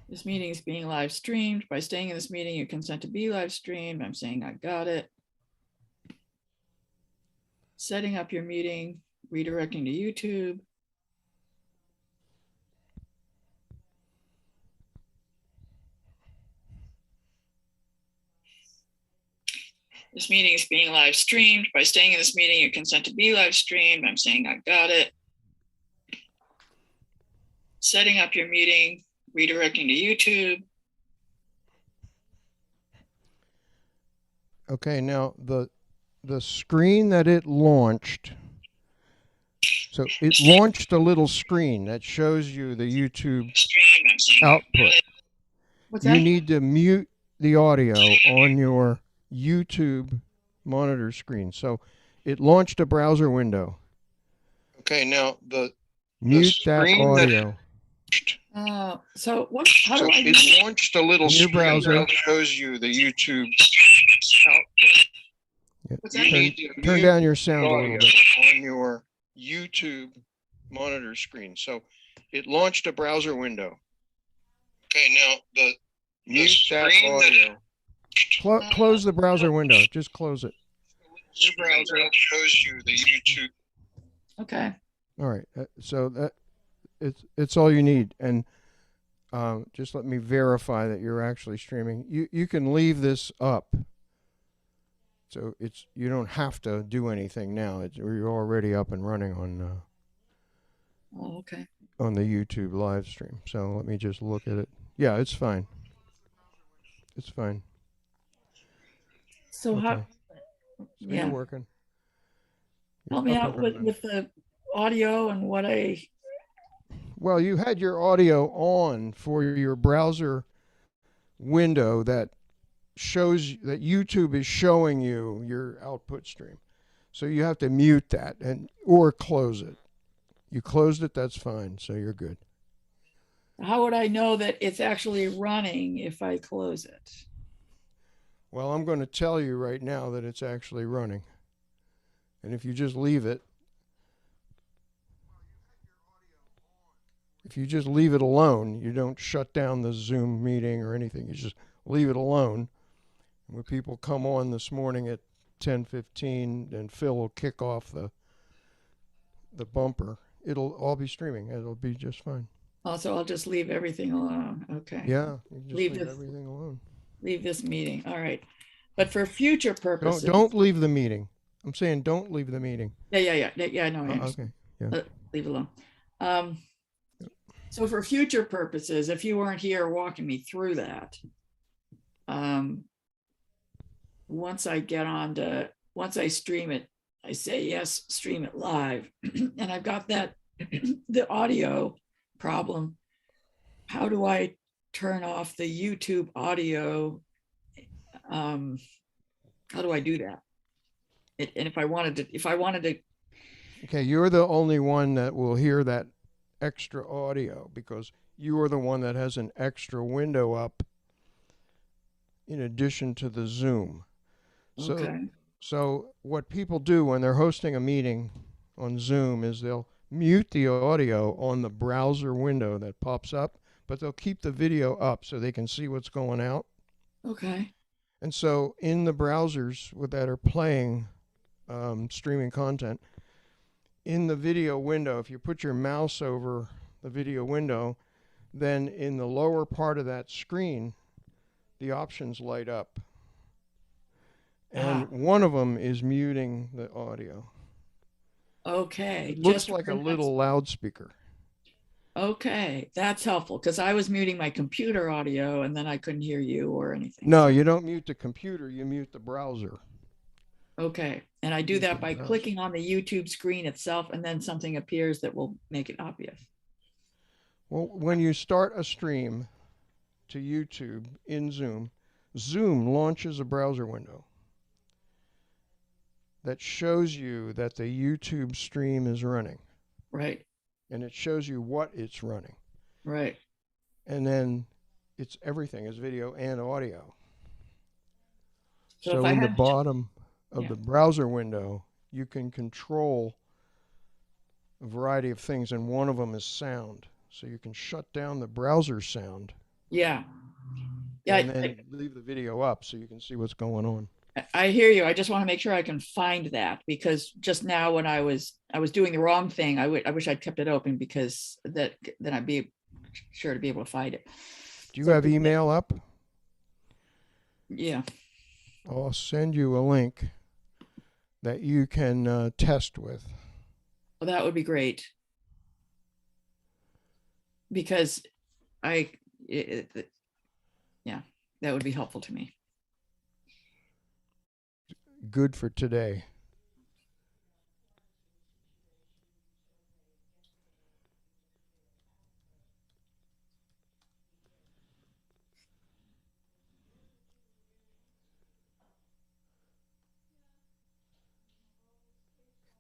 This meeting is being live streamed. By staying in this meeting, you consent to be live streamed. I'm saying I got it. Setting up your meeting, redirecting to YouTube. This meeting is being live streamed. By staying in this meeting, you consent to be live streamed. I'm saying I got it. Setting up your meeting, redirecting to YouTube. Okay, now the screen that it launched, so it launched a little screen that shows you the YouTube output. What's You that? need to mute the audio on your YouTube monitor screen. So it launched a browser window. Okay, now the mute that audio. So what? How do I? It launched a little screen browser that shows you the YouTube output. Yeah. Turn down your sound a little bit on your YouTube monitor screen. So it launched a browser window. Okay, now the mute that audio. Close the browser window. Just close it. Your browser shows you the YouTube. Okay. All right. So that it's all you need. And just let me verify that you're actually streaming. You can leave this up. So you don't have to do anything now. You're already up and running on. Oh, okay. On the YouTube live stream. So let me just look at it. Yeah, it's fine. It's fine. So okay. So yeah, you're working. Help me out with the audio and what I. Well, you had your audio on for your browser window that shows that YouTube is showing you your output stream. So you have to mute that or close it. You closed it, that's fine. So you're good. How would I know that it's actually running if I close it? Well, I'm going to tell you right now that it's actually running. And if you just leave it, alone, you don't shut down the Zoom meeting or anything. You just leave it alone. And when people come on this morning at 10:15, and Phil will kick off the bumper, it'll all be streaming. It'll be just fine. Also, I'll just leave everything alone. Okay. Yeah, you just leave everything alone. Leave this meeting. All right. But for future purposes. Don't leave the meeting. I'm saying don't leave the meeting. Yeah. No, I okay. Yeah. Leave it alone. So for future purposes, if you weren't here walking me through that, once I stream it, I say, yes, stream it live. And I've got that, the audio problem. How do I turn off the YouTube audio? How do I do that? And if I wanted to. Okay, you're the only one that will hear that extra audio because you are the one that has an extra window up in addition to the Zoom. Okay. So what people do when they're hosting a meeting on Zoom is they'll mute the audio on the browser window that pops up, but they'll keep the video up so they can see what's going out. Okay. And so in the browsers that are playing streaming content, in the video window, if you put your mouse over the video window, then in the lower part of that screen, the options light up. And one of them is muting the audio. Okay. It looks like a little loudspeaker. Okay, that's helpful because I was muting my computer audio and then I couldn't hear you or anything. No, you don't mute the computer, you mute the browser. Okay, and I do that by clicking on the YouTube screen itself and then something appears that will make it obvious. Well, when you start a stream to YouTube in Zoom, Zoom launches a browser window that shows you that the YouTube stream is running. Right. And it shows you what it's running. Right. And then it's everything is video and audio. So in the bottom of the browser window, you can control a variety of things, and one of them is sound. So you can shut down the browser sound Yeah. Yeah. And then leave the video up so you can see what's going on. I hear you. I just want to make sure I can find that, because just now when I was doing the wrong thing, I wish I'd kept it open, because then I'd be sure to be able to find it. Do you have email up? Yeah. I'll send you a link that you can test with. Well, that would be great, because yeah, that would be helpful to me. Good for today.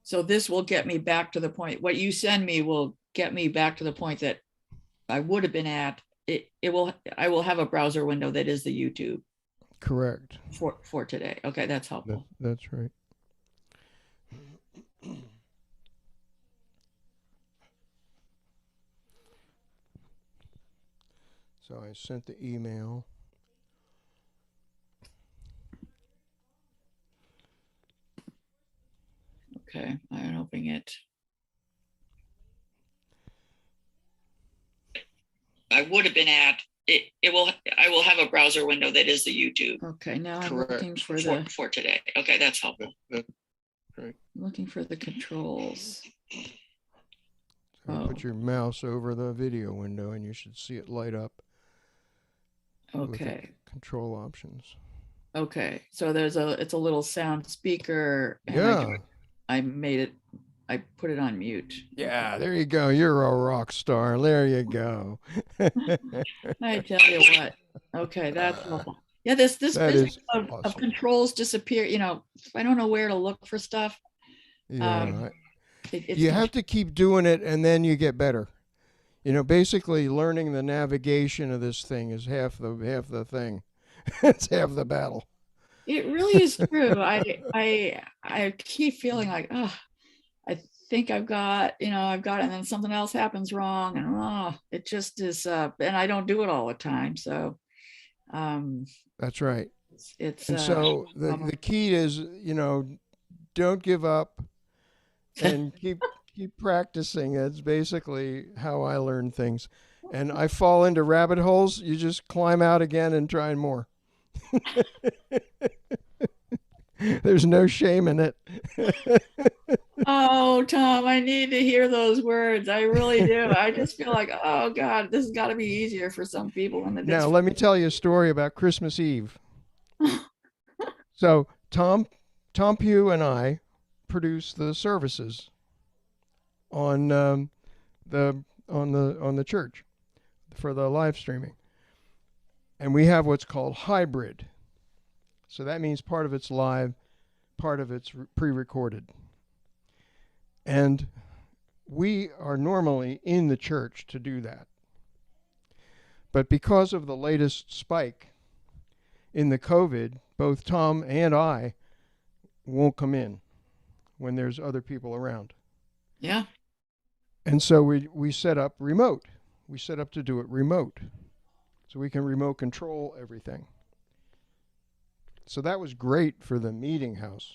So this will get me back to the point. What you send me will get me back to the point that I would have been at. I will have a browser window that is the YouTube. Correct. For today. Okay, that's helpful. That's right. So I sent the email. Okay, I'm opening it. I would have been at it. I will have a browser window that is the YouTube. Okay, now I'm looking for for today. Okay, that's helpful. Right. Looking for the controls. So put your mouse over the video window and you should see it light up. Okay. Control options. Okay, so it's a little sound speaker. And yeah. I made it. I put it on mute. Yeah, there you go. You're a rock star. There you go. I tell you what. Okay, that's helpful. Yeah, this business of, awesome. Of controls disappear. You know, I don't know where to look for stuff. Yeah, you have to keep doing it, and then you get better. You know, basically, learning the navigation of this thing is half the thing. It's half the battle. It really is true. I keep feeling like, oh, I think I've got it, and then something else happens wrong, and it just is. And I don't do it all the time, so. That's right. And so the key is, don't give up, and keep practicing. It's basically how I learn things. And I fall into rabbit holes. You just climb out again and try more. There's no shame in it. Oh, Tom, I need to hear those words. I really do. I just feel like, oh God, this has got to be easier for some people. Now, let me tell you a story about Christmas Eve. So Tom Pugh and I produce the services on the church for the live streaming, and we have what's called hybrid. So that means part of it's live, part of it's pre-recorded. And we are normally in the church to do that. But because of the latest spike in the COVID, both Tom and I won't come in when there's other people around. Yeah. And so we set up remote. We set up to do it remote. So we can remote control everything. So that was great for the meeting house.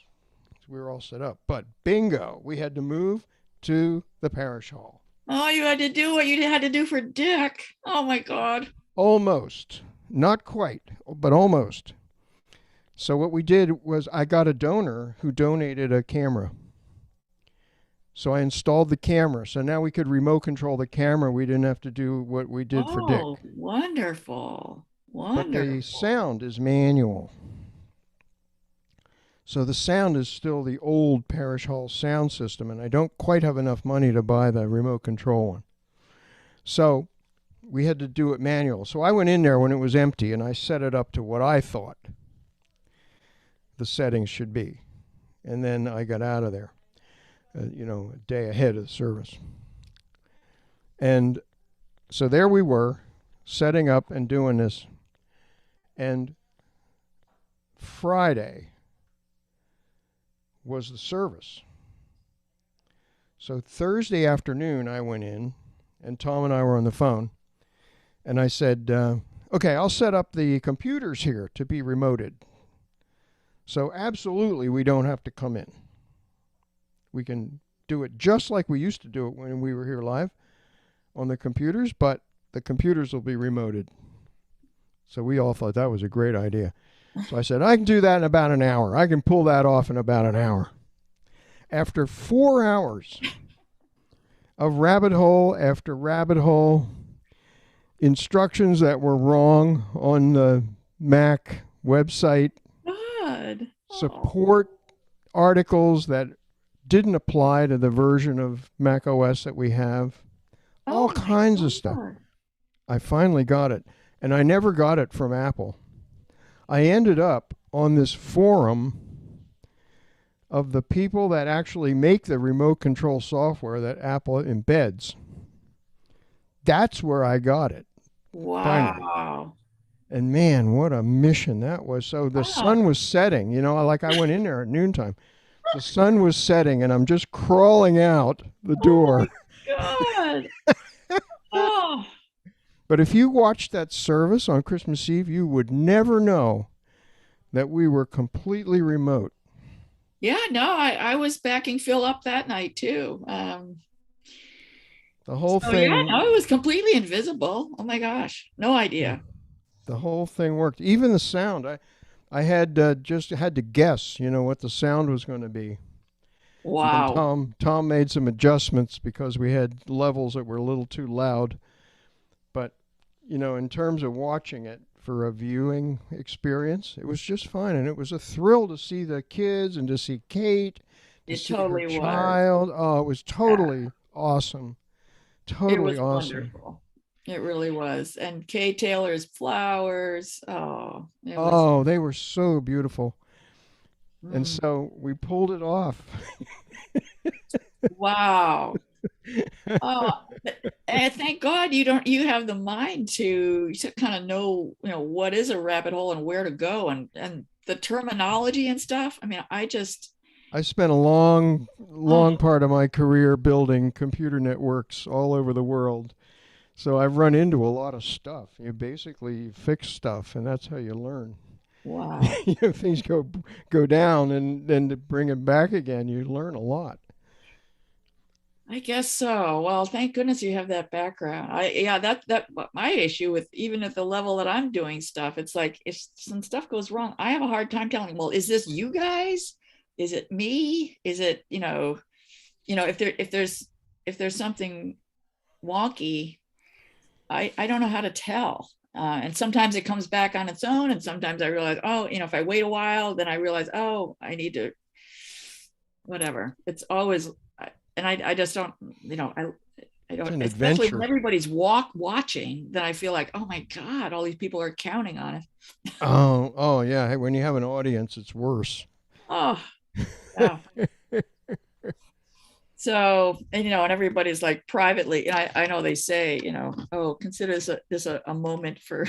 We were all set up. But bingo, we had to move to the parish hall. Oh, you had to do what you had to do for Dick. Oh, my God. Almost. Not quite, but almost. So what we did was I got a donor who donated a camera. So I installed the camera. So now we could remote control the camera. We didn't have to do what we did for Dick. Oh, wonderful. Wonderful. But the sound is manual. So the sound is still the old parish hall sound system, and I don't quite have enough money to buy the remote control one. So we had to do it manual. So I went in there when it was empty, and I set it up to what I thought the settings should be. And then I got out of there, a day ahead of the service. And so there we were, setting up and doing this. And Friday was the service. So Thursday afternoon I went in, and Tom and I were on the phone, and I said, Okay, I'll set up the computers here to be remoted. So absolutely we don't have to come in. We can do it just like we used to do it when we were here live on the computers, but the computers will be remoted. So we all thought that was a great idea. So I said, I can do that in about an hour. I can pull that off in about an hour. After 4 hours of rabbit hole after rabbit hole, instructions that were wrong on the Mac website, God. support articles that didn't apply to the version of Mac OS that we have, all kinds of stuff. I finally got it, and I never got it from Apple. I ended up on this forum of the people that actually make the remote control software that Apple embeds. That's where I got it. Wow. Finally. And man, what a mission that was. So the sun was setting, like I went in there at noontime. The sun was setting and I'm just crawling out the door. Oh my God. Oh. But if you watched that service on Christmas Eve, you would never know that we were completely remote. Yeah, no, I was backing Phil up that night too. The whole thing. Yeah, no, it was completely invisible. Oh my gosh, no idea. The whole thing worked. Even the sound. I had just had to guess, what the sound was going to be. Wow. And Tom made some adjustments because we had levels that were a little too loud. But, in terms of watching it for a viewing experience, it was just fine. And it was a thrill to see the kids and to see Kate, to see her child. Oh, it was totally awesome. Totally awesome. Wonderful. It really was. And Kay Taylor's flowers. Oh, they were so beautiful. And so we pulled it off. Wow. And thank God you have the mind to kind of know, what is a rabbit hole and where to go and the terminology and stuff. I mean, I spent a long part of my career building computer networks all over the world. So I've run into a lot of stuff. You basically fix stuff, and that's how you learn. Wow. Things go down, and then to bring it back again, you learn a lot. I guess so. Well, thank goodness you have that background. That my issue with even at the level that I'm doing stuff, it's like if some stuff goes wrong, I have a hard time telling, well, is this you guys? Is it me? Is it, if there's something wonky, I don't know how to tell. And sometimes it comes back on its own. And sometimes I realize, if I wait a while, then I realize, I need to, whatever. It's always, and I just don't, I don't, especially when everybody's watching, then I feel like, oh my God, all these people are counting on it. Oh yeah. When you have an audience, it's worse. Oh, yeah. So, and everybody's like privately, I know they say, consider this a moment for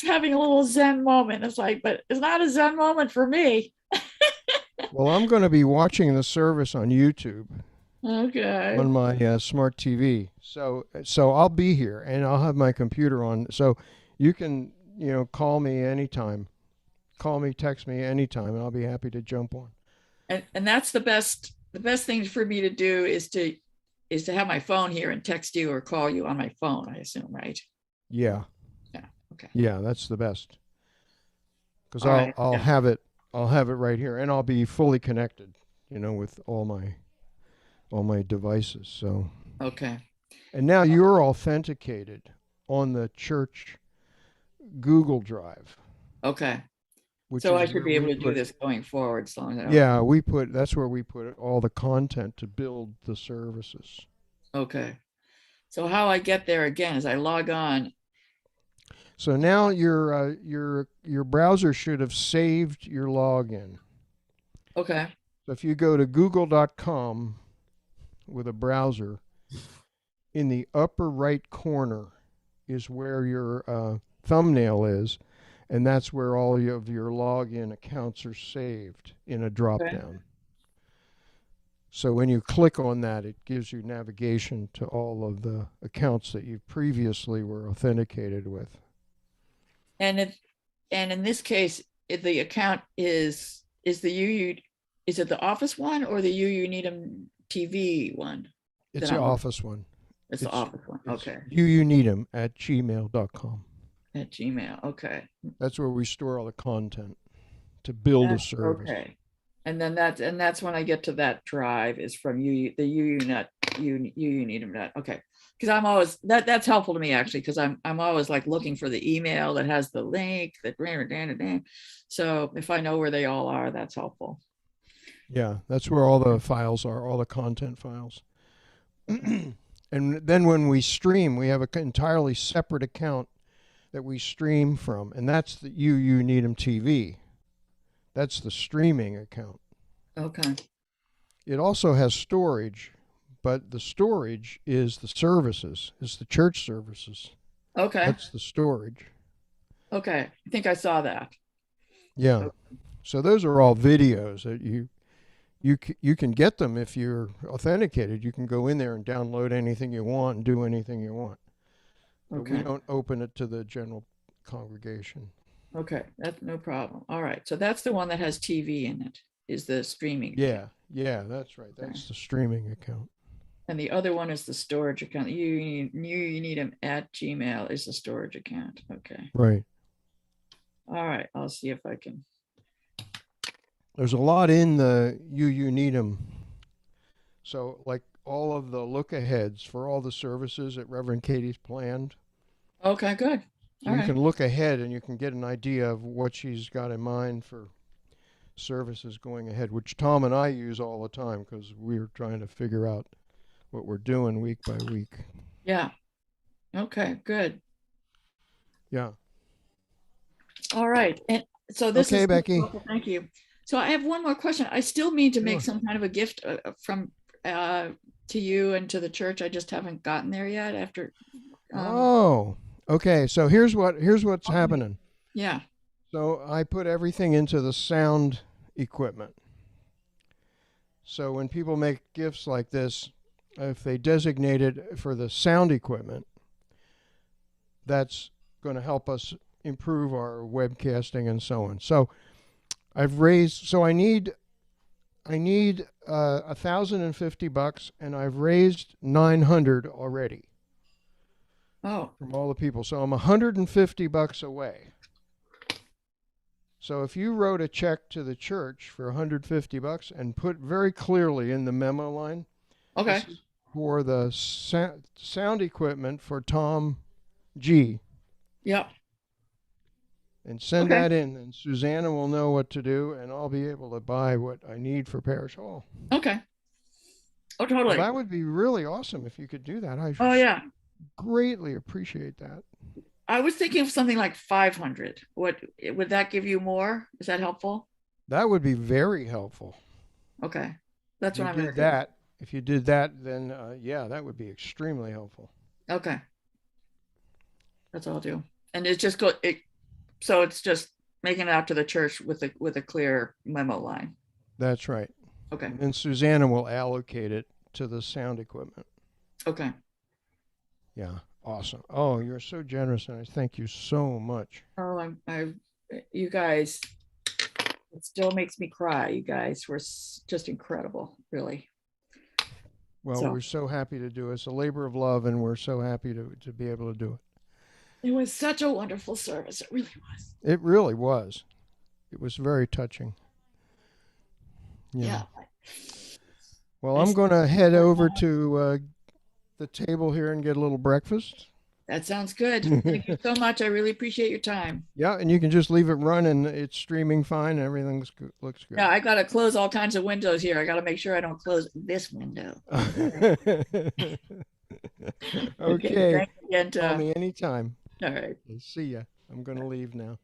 having a little Zen moment. It's like, but it's not a Zen moment for me. Well, I'm going to be watching the service on YouTube. Okay. On my smart TV. So I'll be here and I'll have my computer on. So you can, call me anytime. Call me, text me anytime, and I'll be happy to jump on. And that's the best thing for me to do is to have my phone here and text you or call you on my phone, I assume, right? Yeah. Yeah. Okay. Yeah, that's the best. Because I'll have it right here, and I'll be fully connected, with all my devices. So. Okay. And now you're authenticated on the church Google Drive. Okay. So I should be able to do this going forward. Yeah, that's where we put all the content to build the services. Okay. So how I get there again is I log on. So now your browser should have saved your login. Okay. So if you go to google.com with a browser, in the upper right corner is where your thumbnail is. And that's where all of your login accounts are saved in a drop down. So when you click on that, it gives you navigation to all of the accounts that you previously were authenticated with. And in this case, if the account is the UU, is it the office one or the UU Needham TV one? It's the office one. It's the office one. Okay. uuneedham@gmail.com. At Gmail. Okay. That's where we store all the content to build a service. Okay. And then that's when I get to that drive is from the UU Needham. Okay. Because I'm always that's helpful to me actually, because I'm always like looking for the email that has the link that so if I know where they all are, that's helpful. Yeah, that's where all the files are, all the content files. And then when we stream, we have an entirely separate account that we stream from, and that's the UU Needham TV. That's the streaming account. Okay. It also has storage, but the storage is the services, is the church services. Okay. That's the storage. Okay. I think I saw that. Yeah. Okay. So those are all videos that you can get them if you're authenticated. You can go in there and download anything you want and do anything you want. But okay. We don't open it to the general congregation. Okay, that's no problem. All right, so that's the one that has TV in it, is the streaming. Yeah, that's right. That's the streaming account. And the other one is the storage account. You need them at Gmail is the storage account. Okay. Right. All right, I'll see if I can. There's a lot in the UU Needham. So like all of the look aheads for all the services that Reverend Katie's planned. Okay, good. So you can look ahead and you can get an idea of what she's got in mind for services going ahead, which Tom and I use all the time because we're trying to figure out what we're doing week by week. Yeah. Okay, good. Yeah. All right. And so this is Becky. Thank you. So I have one more question. I still mean to make some kind of a gift from to you and to the church. I just haven't gotten there yet after. Okay. So here's what's happening. Yeah. So I put everything into the sound equipment. So when people make gifts like this, if they designate it for the sound equipment, that's going to help us improve our webcasting and so on. So I need $1,050 and I've raised 900 already. Oh. From all the people. So I'm $150 away. So if you wrote a check to the church for $150 and put very clearly in the memo line, okay, for the sound equipment for Tom G. Yep. And send that in, and Susanna will know what to do, and I'll be able to buy what I need for Parish Hall. Okay. Oh, totally. Well, that would be really awesome if you could do that. I greatly appreciate that. I was thinking of something like 500. What would that give you more? Is that helpful? That would be very helpful. Okay, that's what I'm going to do. If you did that, then that would be extremely helpful. Okay, that's all I'll do. And it's just so it's just making it out to the church with a clear memo line. That's right. Okay. And Susanna will allocate it to the sound equipment. Okay. Yeah. Awesome. Oh, you're so generous, and I thank you so much. Oh, you guys, it still makes me cry. You guys were just incredible, really. Well, we're so happy to do it. It's a labor of love, and we're so happy to be able to do it. It was such a wonderful service. It really was. It really was. It was very touching. Yeah. Well, I'm going to head over to the table here and get a little breakfast. That sounds good. Thank you so much. I really appreciate your time. Yeah, and you can just leave it run and it's streaming fine. And everything looks good. Yeah, I got to close all kinds of windows here. I got to make sure I don't close this window. Okay. Thanks again, call me anytime. All right. See ya. I'm going to leave now.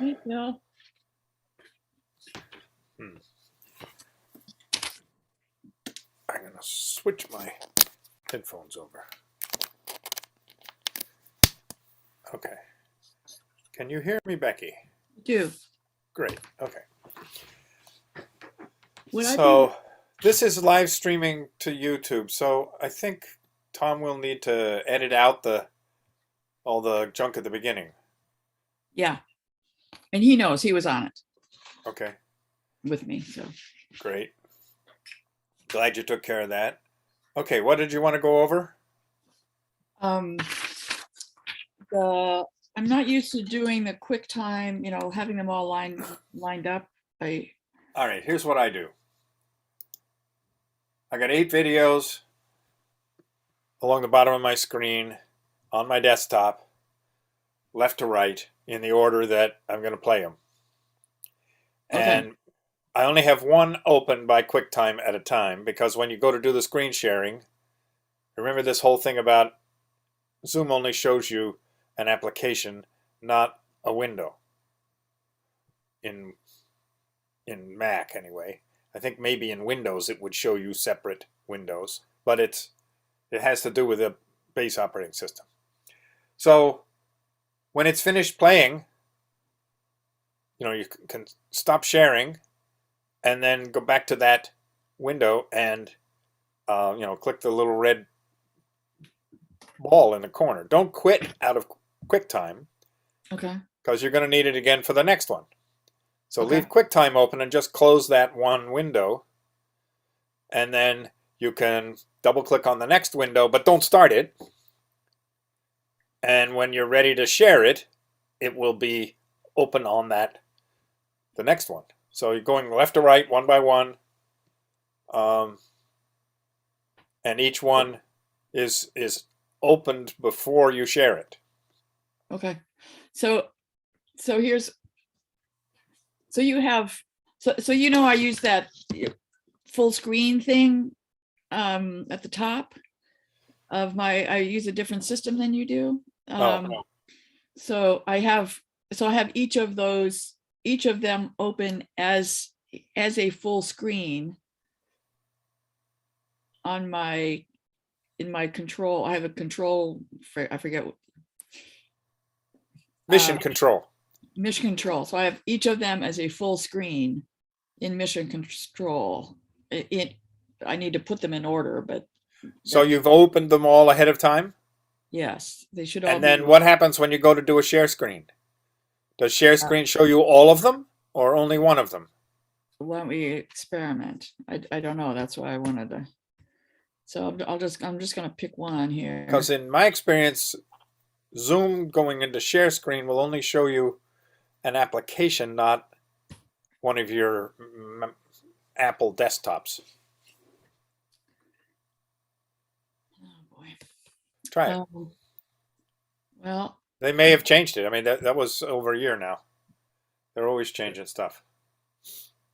Hey, Bill. I'm going to switch my headphones over. Okay. Can you hear me, Becky? Do. Great. Okay. Would So this is live streaming to YouTube. So I think Tom will need to edit out all the junk at the beginning. Yeah. And he knows, he was on it Okay. with me. So Great. Glad you took care of that. Okay. What did you want to go over? I'm not used to doing the QuickTime, having them all lined up. All right. Here's what I do. I got 8 videos along the bottom of my screen on my desktop, left to right, in the order that I'm going to play them. Okay. And I only have one open by QuickTime at a time, because when you go to do the screen sharing, remember this whole thing about Zoom only shows you an application, not a window. In Mac anyway. I think maybe in Windows it would show you separate windows, but it has to do with the base operating system. So when it's finished playing, you can stop sharing and then go back to that window and click the little red ball in the corner. Don't quit out of QuickTime. Okay. Because you're going to need it again for the next one. So Okay. leave QuickTime open and just close that one window. And then you can double click on the next window, but don't start it. And when you're ready to share it, it will be open on the next one. So you're going left to right, one by one. And each one is opened before you share it. Okay. So you have, I use that full screen thing at the top of I use a different system than you do. So I have each of them open as a full screen in my control. I have a control, I forget. Mission control. Mission control. So I have each of them as a full screen in mission control. I need to put them in order, but. So you've opened them all ahead of time? Yes, they should all. And then what happens when you go to do a share screen? Does share screen show you all of them or only one of them? Why don't we experiment? I don't know. That's why I wanted to. So I'm just going to pick one here. Because in my experience, Zoom going into share screen will only show you an application, not one of your Apple desktops. Oh boy. Try it. Well, they may have changed it. I mean, that was over a year now. They're always changing stuff.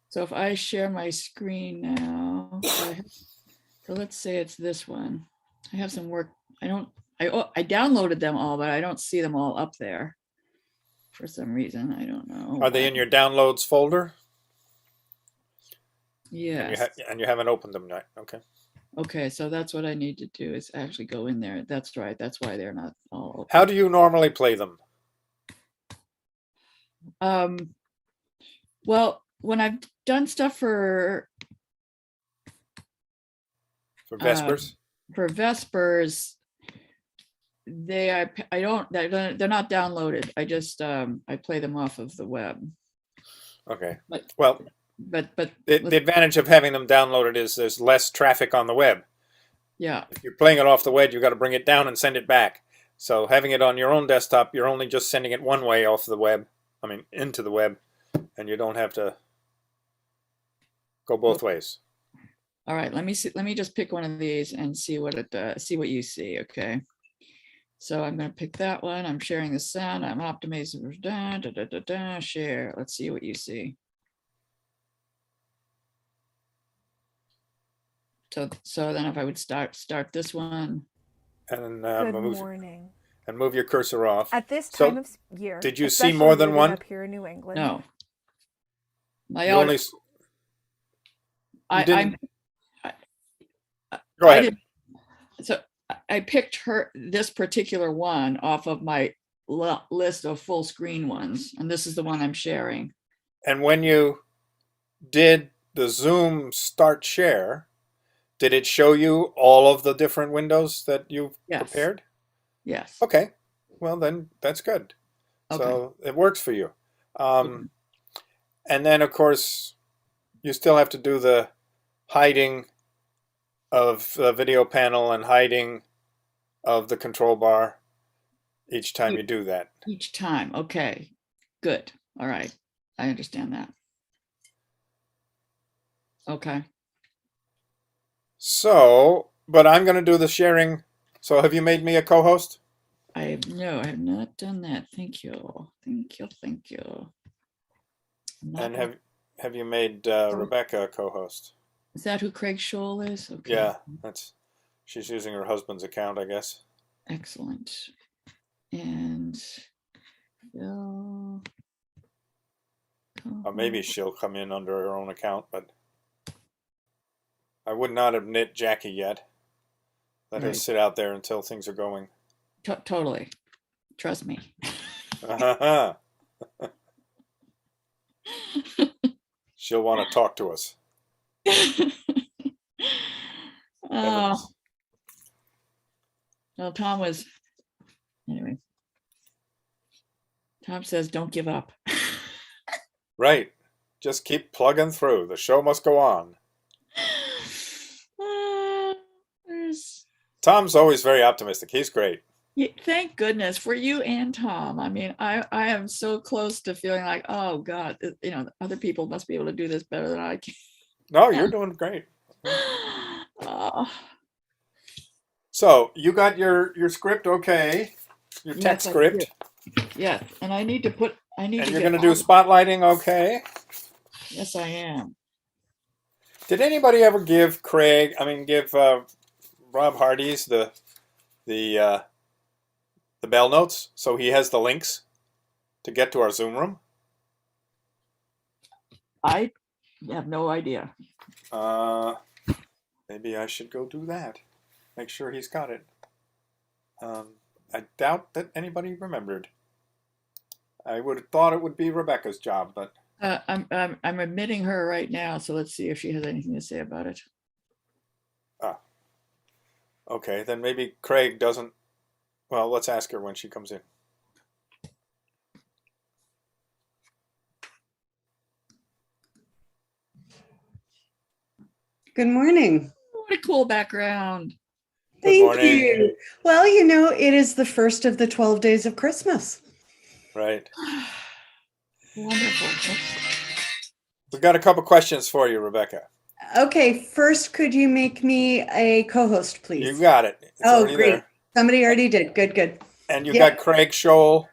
So if I share my screen now, so let's say it's this one. I have some work. I downloaded them all, but I don't see them all up there for some reason. I don't know. Are they in your downloads folder? Yes. And you haven't opened them yet. Okay. Okay, so that's what I need to do is actually go in there. That's right. That's why they're not all open. How do you normally play them? Well, when I've done stuff for Vespers? For Vespers, they're not downloaded. I just I play them off of the web. Okay. But the advantage of having them downloaded is there's less traffic on the web. Yeah. If you're playing it off the web, you've got to bring it down and send it back. So having it on your own desktop, you're only just sending it one way off the web. I mean, into the web, and you don't have to go both ways. All right. Let me see. Let me just pick one of these and see what you see. Okay. So I'm going to pick that one. I'm sharing the sound. I'm optimizing. Share. Let's see what you see. So then if I would start this one. And Good morning. and move your cursor off. At this So, time of year, did you see especially more than living one? up here in New England. No. You only. I Go ahead. So I picked this particular one off of my list of full screen ones, and this is the one I'm sharing. And when you did the Zoom start share, did it show you all of the different windows that you've prepared? Yes. Okay. Well, then that's good. Okay. So it works for you. And then, of course, you still have to do the hiding of the video panel and hiding of the control bar each time you do that. Each time. Okay. Good. All right. I understand that. Okay. So, but I'm going to do the sharing. So have you made me a co-host? No, I have not done that. Thank you. Thank you. Thank you. And have you made Rebecca a co-host? Is that who Craig Scholl is? Okay. Yeah, she's using her husband's account, I guess. Excellent. And Phil. Or maybe she'll come in under her own account, but I would not have knit Jackie yet. Let her sit out there until things are going. Totally. Trust me. She'll want to talk to us. Oh. Well, anyway. Tom says, don't give up. Right. Just keep plugging through. The show must go on. Tom's always very optimistic. He's great. Yeah, thank goodness for you and Tom. I mean, I am so close to feeling like, oh God, other people must be able to do this better than I can. No, you're doing great. So you got your script okay? Your text script. Yeah, and I need to put. And you're going to do spotlighting, okay? Yes, I am. Did anybody ever give Rob Hardy's the bell notes so he has the links to get to our Zoom room? I have no idea. Maybe I should go do that. Make sure he's got it. I doubt that anybody remembered. I would have thought it would be Rebecca's job, but I'm admitting her right now, so let's see if she has anything to say about it. Okay, then maybe Craig doesn't. Well, let's ask her when she comes in. Good morning. What a cool background. Thank you. Well, it is the first of the 12 days of Christmas. Right. Wonderful. We've got a couple questions for you, Rebecca. Okay, first, could you make me a co-host, please? You got it. It's great. there. Somebody already did. Good. And you got Craig Scholl.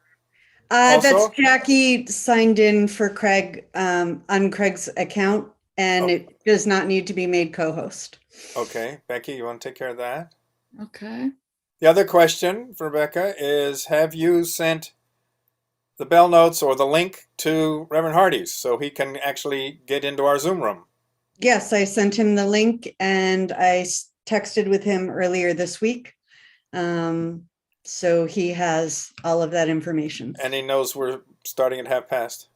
That's Jackie signed in for Craig on Craig's account, and it does not need to be made co-host. Okay, Becky, you want to take care of that? Okay. The other question for Rebecca is, have you sent the bell notes or the link to Reverend Hardy's so he can actually get into our Zoom room? Yes, I sent him the link, and I texted with him earlier this week. So he has all of that information. And he knows we're starting at past?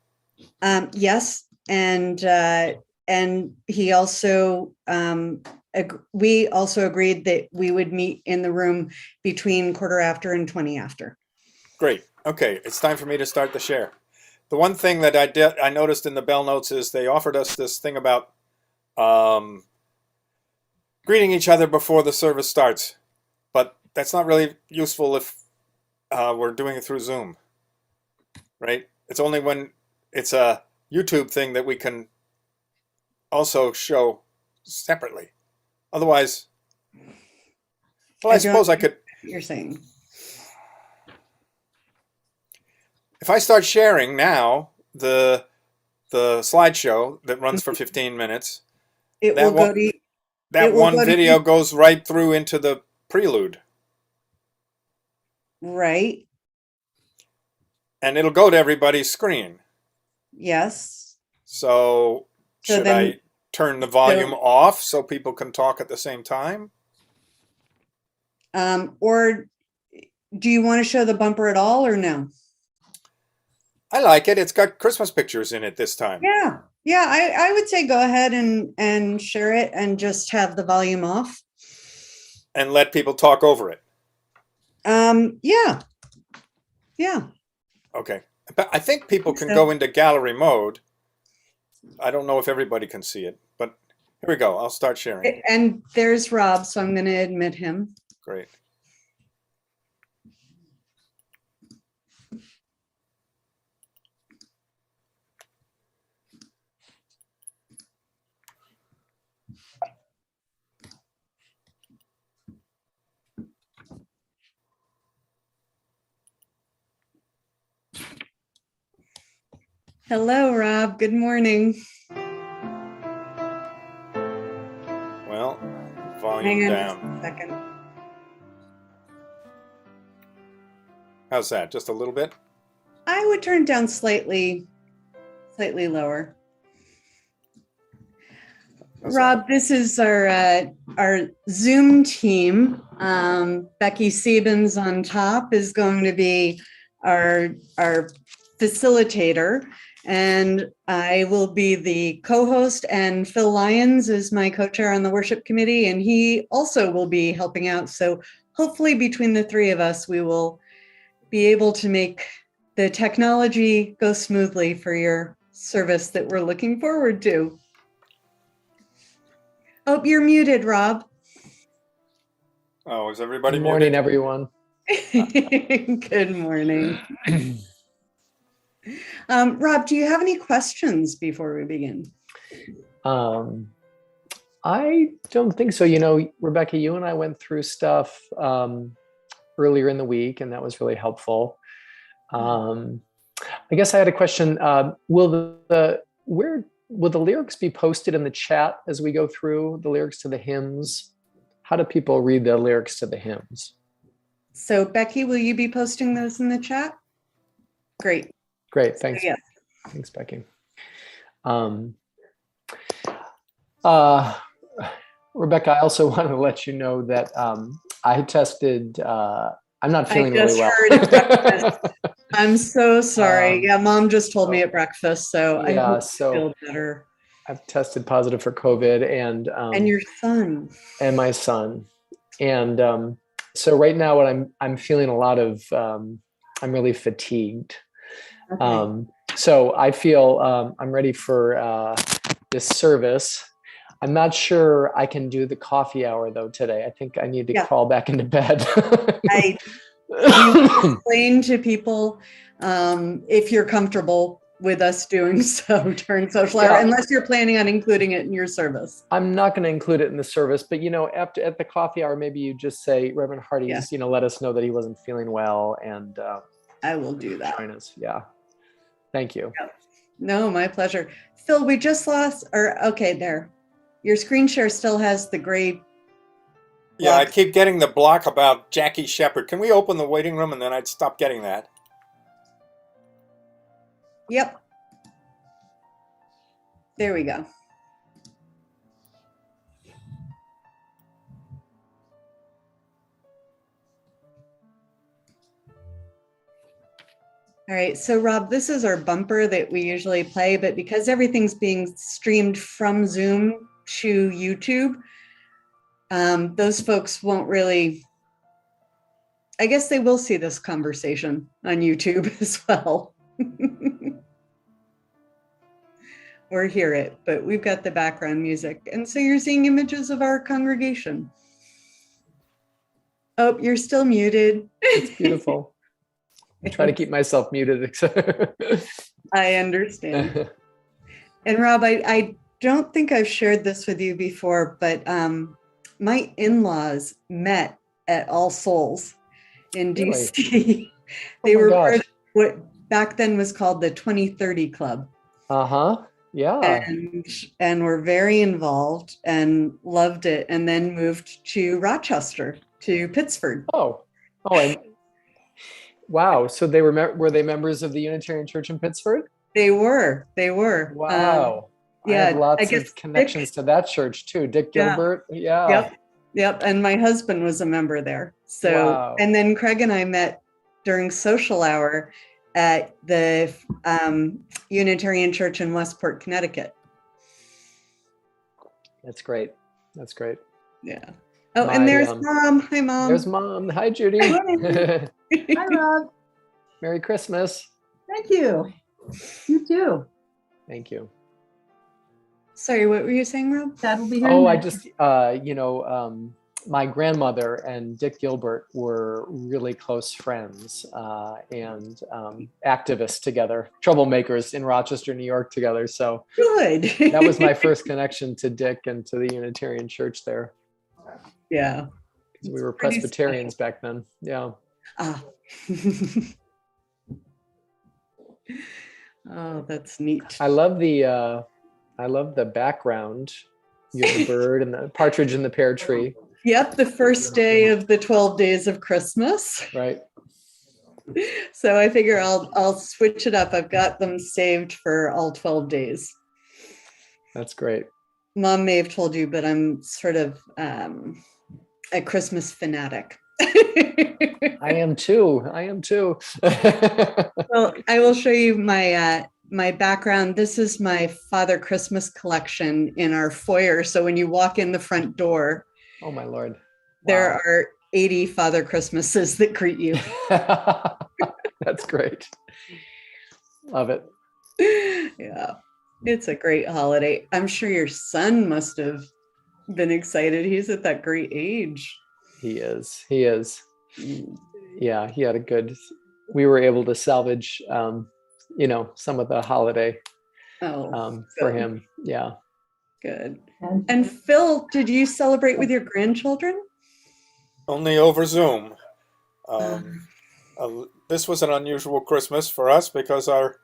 Yes, and he also we also agreed that we would meet in the room between 1/4 and 20 after. Great. Okay, it's time for me to start the share. The one thing that I noticed in the bell notes is they offered us this thing about greeting each other before the service starts, but that's not really useful if we're doing it through Zoom, right? It's only when it's a YouTube thing that we can also show separately. Otherwise, well, I suppose I could. You're saying. If I start sharing now the slideshow that runs for 15 minutes, that one video goes right through into the prelude. Right. And it'll go to everybody's screen. Yes. So should I turn the volume off so people can talk at the same time? Or do you want to show the bumper at all or no? I like it. It's got Christmas pictures in it this time. Yeah. Yeah, I would say go ahead and share it and just have the volume off. And let people talk over it. Yeah. Yeah. Okay. But I think people can go into gallery mode. I don't know if everybody can see it, but here we go. I'll start sharing. And there's Rob, so I'm going to admit him. Great. Hello, Rob. Good morning. Well, volume down. Hang on just a second. How's that? Just a little bit? I would turn down slightly lower. Rob, this is our Zoom team. Becky Siebens on top is going to be our facilitator, and I will be the co-host, and Phil Lyons is my co-chair on the worship committee, and he also will be helping out. So hopefully between the three of us, we will be able to make the technology go smoothly for your service that we're looking forward to. Oh, you're muted, Rob. Oh, is everybody Good morning, muted? everyone. Good morning. Rob, do you have any questions before we begin? I don't think so. You know, Rebecca, you and I went through stuff earlier in the week, and that was really helpful. I guess I had a question. Will the lyrics be posted in the chat as we go through the lyrics to the hymns? How do people read the lyrics to the hymns? So, Becky, will you be posting those in the chat? Great. Thanks. Yeah. Thanks, Becky. Rebecca, I also want to let you know that I tested. I'm not feeling really well. I just heard at breakfast. I'm so sorry. Yeah, Mom just told me at breakfast, so I hope you feel better. I've tested positive for COVID, and your son and my son, and so right now, what I'm feeling a lot of. I'm really fatigued. Okay. So I feel I'm ready for this service. I'm not sure I can do the coffee hour though today. I think I need to crawl back into bed. You explain to people if you're comfortable with us doing so during social hour, unless you're planning on including it in your service. I'm not going to include it in the service, but you know, at the coffee hour, maybe you just say, Reverend Hardy's, let us know that he wasn't feeling well, and I will do that. Join us. Yeah. Thank you. No, my pleasure. Phil, we just lost, there. Your screen share still has the gray. Yeah, I keep getting the block about Jackie Shepherd. Can we open the waiting room and then I'd stop getting that? Yep. There we go. All right, so Rob, this is our bumper that we usually play, but because everything's being streamed from Zoom to YouTube, those folks won't really, I guess they will see this conversation on YouTube as well. Or hear it, but we've got the background music. And so you're seeing images of our congregation. Oh, you're still muted. It's beautiful. I try to keep myself muted. I understand. And Rob, I don't think I've shared this with you before, but my in-laws met at All Souls in DC. Really? They were part of what back then was called the 2030 Club. Yeah. And were very involved and loved it, and then moved to Rochester, to Pittsford. And Wow. So they were they members of the Unitarian Church in Pittsburgh? They were. Wow. I have lots of connections to that church too. Dick Gilbert. Yeah. Yep. And my husband was a member there. So, wow. And then Craig and I met during social hour at the Unitarian Church in Westport, Connecticut. That's great. That's great. Yeah. Oh, and there's Mom. Hi, Mom. There's Mom. Hi, Judy. Hi, Rob. Merry Christmas. Thank you. You too. Thank you. Sorry, what were you saying, Rob? Dad will be here. Oh, I just, my grandmother and Dick Gilbert were really close friends and activists together, troublemakers in Rochester, New York together. So good. That was my first connection to Dick and to the Unitarian Church there. Yeah. We were Presbyterians back then. Yeah. Ah. Oh, that's neat. I love the background. You have the bird and the partridge in the pear tree. Yep, the first day of the 12 days of Christmas. Right. So I figure I'll switch it up. I've got them saved for all 12 days. That's great. Mom may have told you, but I'm sort of a Christmas fanatic. I am too. Well, I will show you my background. This is my Father Christmas collection in our foyer. So when you walk in the front door, oh my Lord, there are 80 Father Christmases that greet you. That's great. Love it. Yeah, it's a great holiday. I'm sure your son must have been excited. He's at that great age. He is. Yeah, he had we were able to salvage, some of the holiday for him. Yeah. Good. And Phil, did you celebrate with your grandchildren? Only over Zoom. This was an unusual Christmas for us because our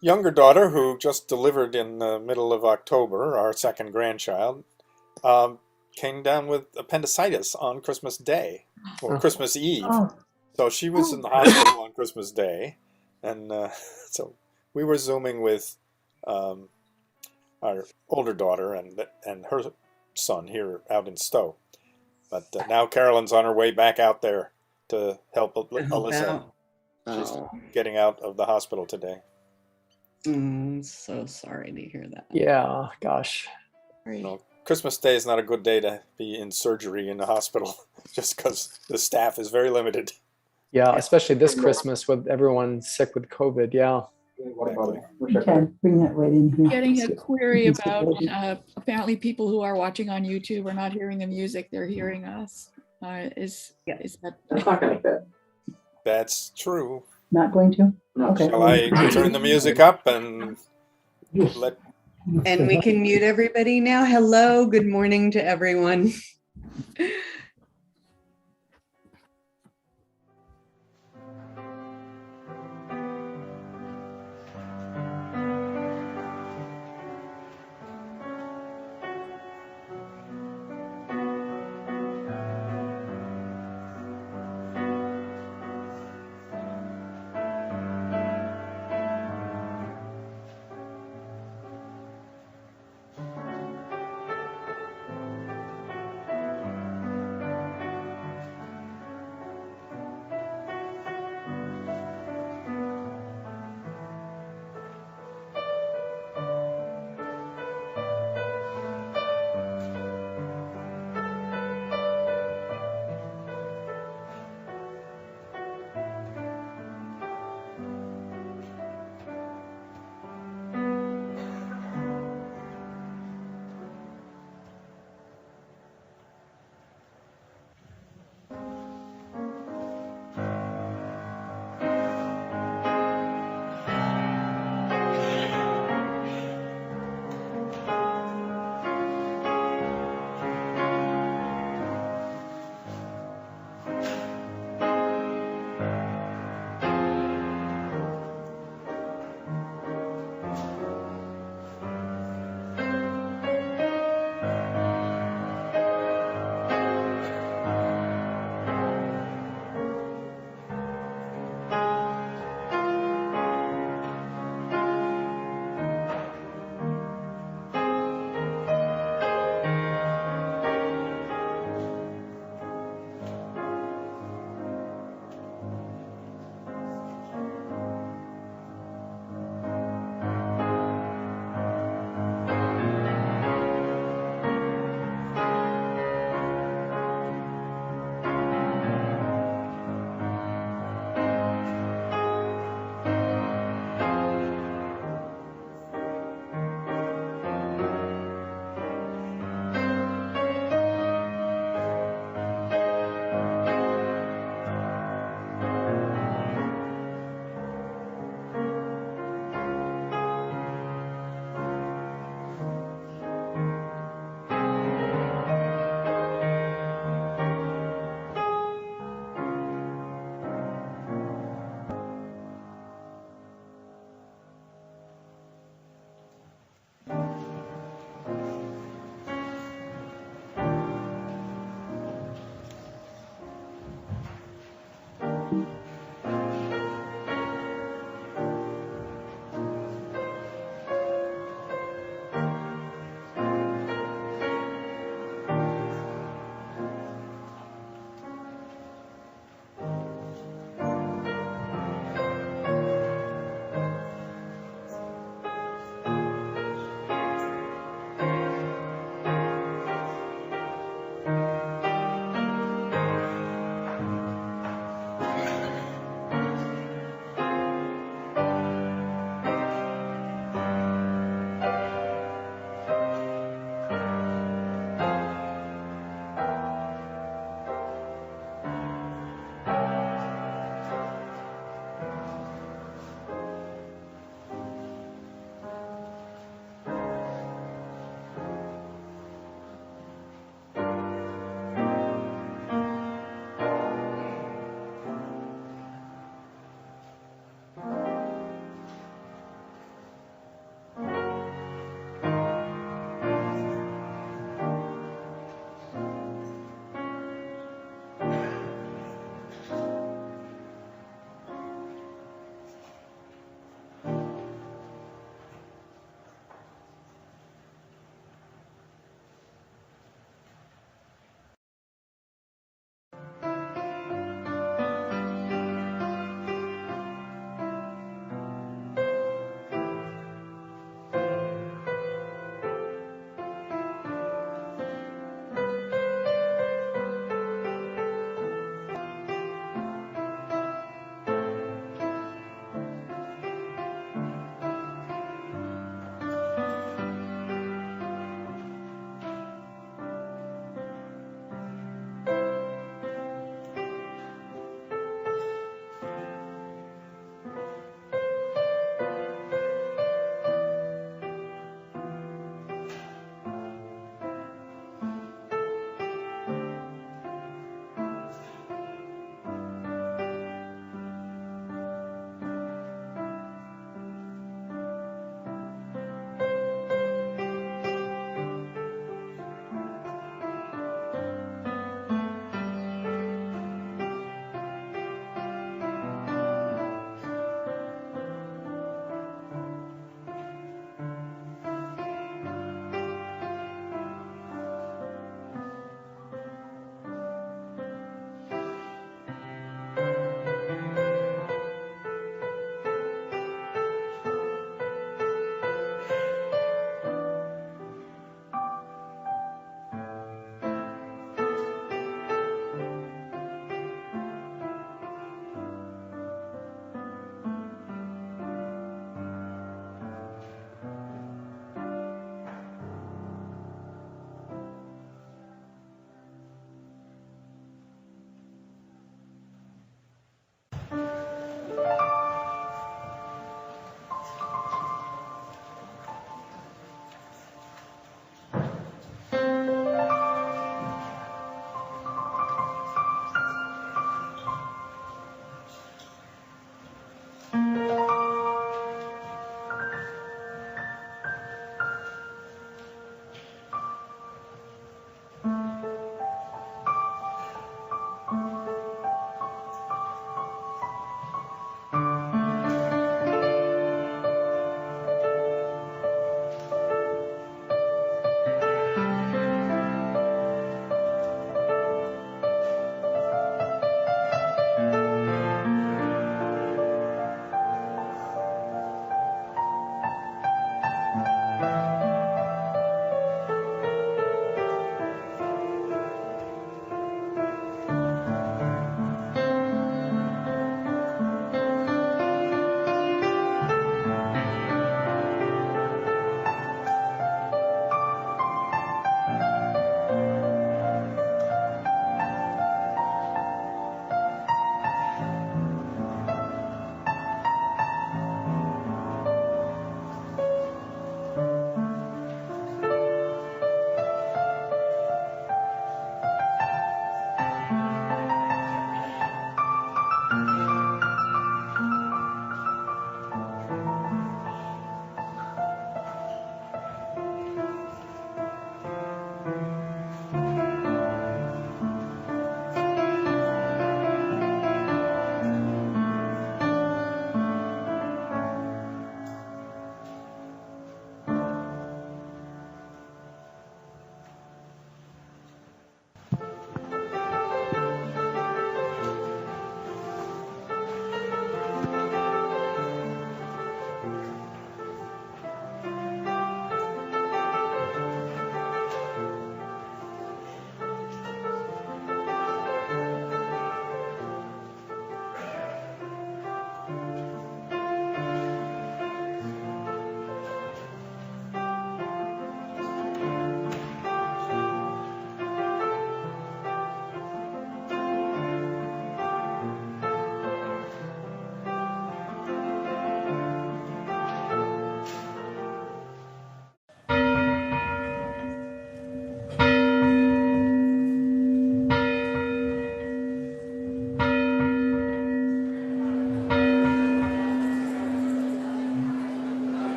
younger daughter, who just delivered in the middle of October, our second grandchild, came down with appendicitis on Christmas Day or Christmas Eve. Oh. So she was in the hospital on Christmas Day. And so we were Zooming with our older daughter and her son here out in Stowe. But now Carolyn's on her way back out there to help Alyssa. She's getting out of the hospital today. So sorry to hear that. Yeah, gosh. Christmas Day is not a good day to be in surgery in the hospital just because the staff is very limited. Yeah, especially this Christmas with everyone sick with COVID. Yeah. Exactly. Okay, bring that right in here. Getting a query about apparently people who are watching on YouTube are not hearing the music; they're hearing us. Is that? That's not going to fit. That's true. Not going to? No. Okay. Shall I turn the music up and let? And we can mute everybody now. Hello, good morning to everyone.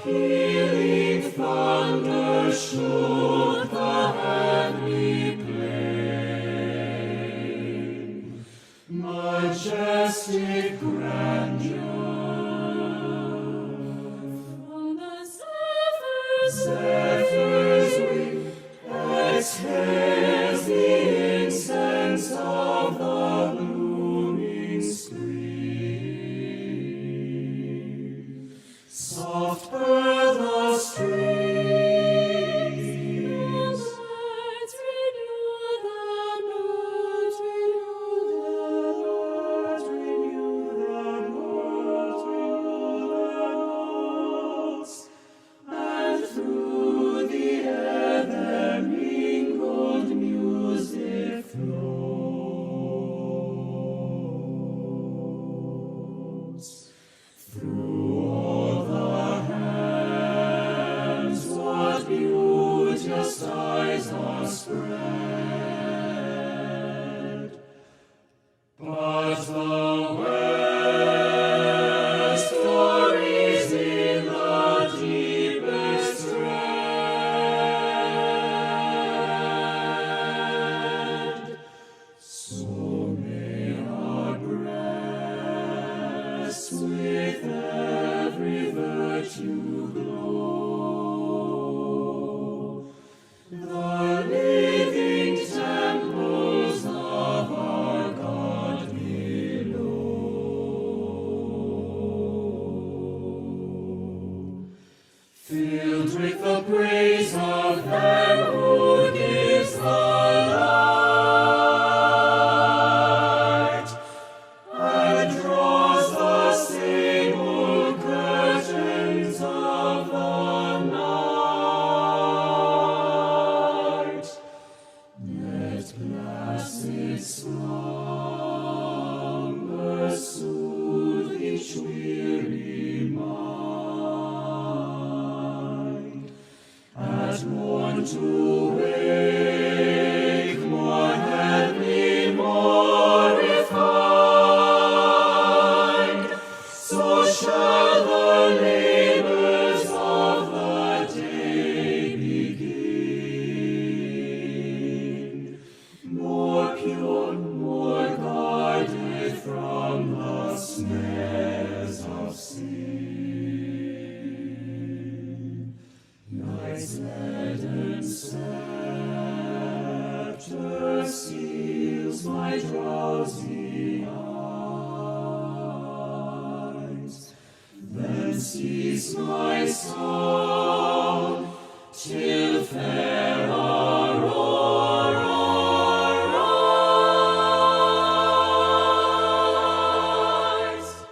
pealing thunder shook the heavenly plain. Majestic grandeur. From the zephyrs wing exhales the incense of the blooming spring. Soft purr the streams. Birds renew the notes, renew the notes, and through the air their mingled music flows. Through all the hands, what beauteous eyes are spread. But the West glories in the deepest dread. So may our breasts with every virtue glow, the living temples of our God below. Filled with the praise of them who gives the light, and draws the sable curtains of the night. Let placid slumber soothe each weary mind. At morn to wake more heavenly, more refined, so shall the labors of the day begin. More pure, more guarded from the snares of sin. Night's leaden scepter seals my drowsy eyes. Then cease my song till fair Aurora rise.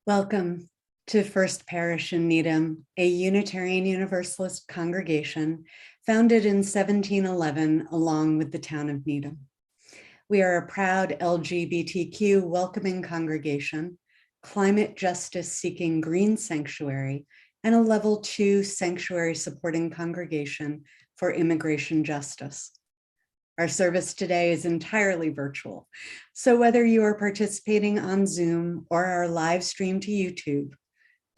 Welcome to First Parish in Needham, a Unitarian Universalist congregation founded in 1711 along with the town of Needham. We are a proud LGBTQ welcoming congregation, climate justice seeking green sanctuary, and a level 2 sanctuary supporting congregation for immigration justice. Our service today is entirely virtual, so whether you are participating on Zoom or our live stream to YouTube,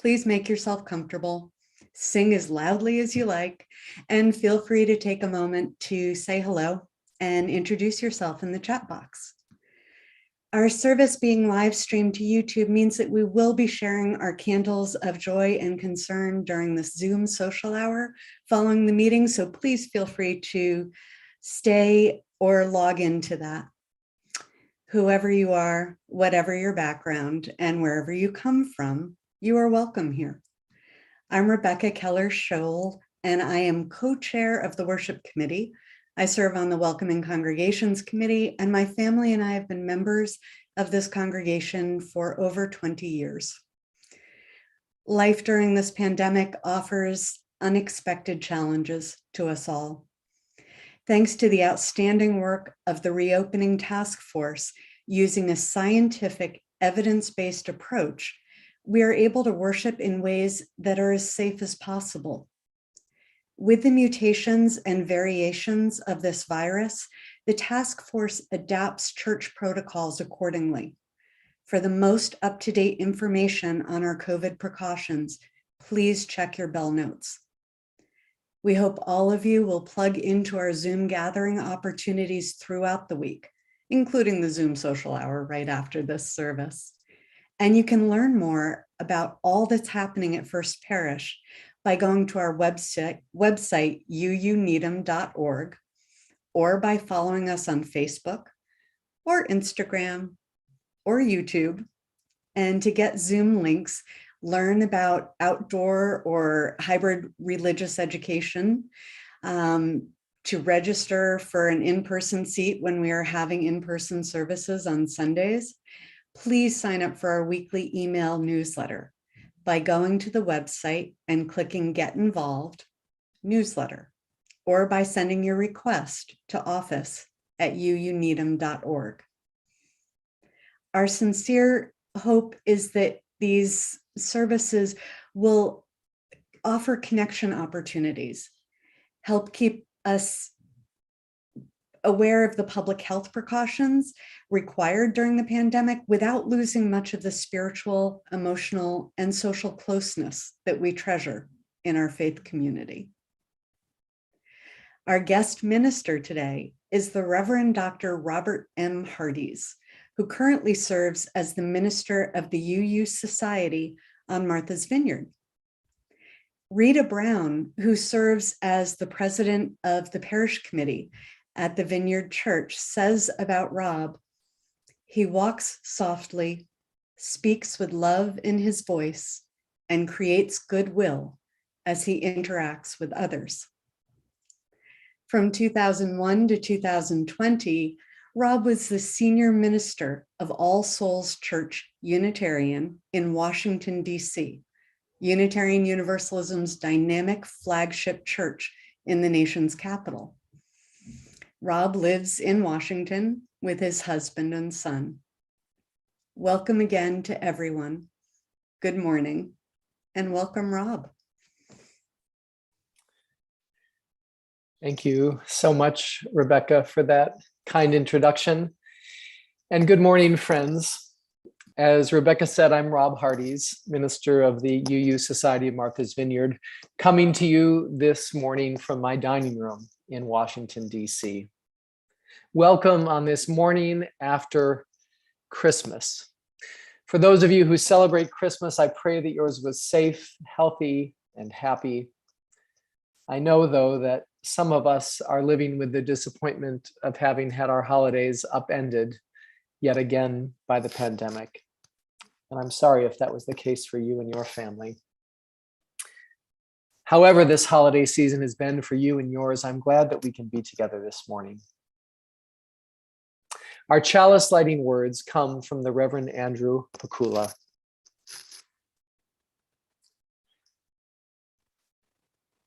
please make yourself comfortable, sing as loudly as you like, and feel free to take a moment to say hello and introduce yourself in the chat box. Our service being live streamed to YouTube means that we will be sharing our candles of joy and concern during this Zoom social hour following the meeting, so please feel free to stay or log into that. Whoever you are, whatever your background, and wherever you come from, you are welcome here. I'm Rebecca Keller-Scholl, and I am co-chair of the Worship Committee. I serve on the Welcoming Congregations Committee, and my family and I have been members of this congregation for over 20 years. Life during this pandemic offers unexpected challenges to us all. Thanks to the outstanding work of the Reopening Task Force using a scientific, evidence-based approach, we are able to worship in ways that are as safe as possible. With the mutations and variations of this virus, the task force adapts church protocols accordingly. For the most up-to-date information on our COVID precautions, please check your bell notes. We hope all of you will plug into our Zoom gathering opportunities throughout the week, including the Zoom social hour right after this service. And you can learn more about all that's happening at First Parish by going to our website uuneedham.org, or by following us on Facebook or Instagram or YouTube. And to get Zoom links, learn about outdoor or hybrid religious education, to register for an in-person seat when we are having in-person services on Sundays, please sign up for our weekly email newsletter by going to the website and clicking Get Involved Newsletter, or by sending your request to office@uuneedham.org. Our sincere hope is that these services will offer connection opportunities, help keep us aware of the public health precautions required during the pandemic without losing much of the spiritual, emotional, and social closeness that we treasure in our faith community. Our guest minister today is the Reverend Dr. Robert M. Hardies, who currently serves as the minister of the UU Society on Martha's Vineyard. Rita Brown, who serves as the president of the parish committee at the Vineyard Church, says about Rob, he walks softly, speaks with love in his voice, and creates goodwill as he interacts with others. From 2001 to 2020, Rob was the senior minister of All Souls Church Unitarian in Washington, D.C., Unitarian Universalism's dynamic flagship church in the nation's capital. Rob lives in Washington with his husband and son. Welcome again to everyone. Good morning, and welcome, Rob. Thank you so much, Rebecca, for that kind introduction. And good morning, friends. As Rebecca said, I'm Rob Hardies, minister of the UU Society of Martha's Vineyard, coming to you this morning from my dining room in Washington, D.C. Welcome on this morning after Christmas. For those of you who celebrate Christmas, I pray that yours was safe, healthy, and happy. I know, though, that some of us are living with the disappointment of having had our holidays upended yet again by the pandemic. And I'm sorry if that was the case for you and your family. However this holiday season has been for you and yours, I'm glad that we can be together this morning. Our chalice lighting words come from the Reverend Andrew Pakula.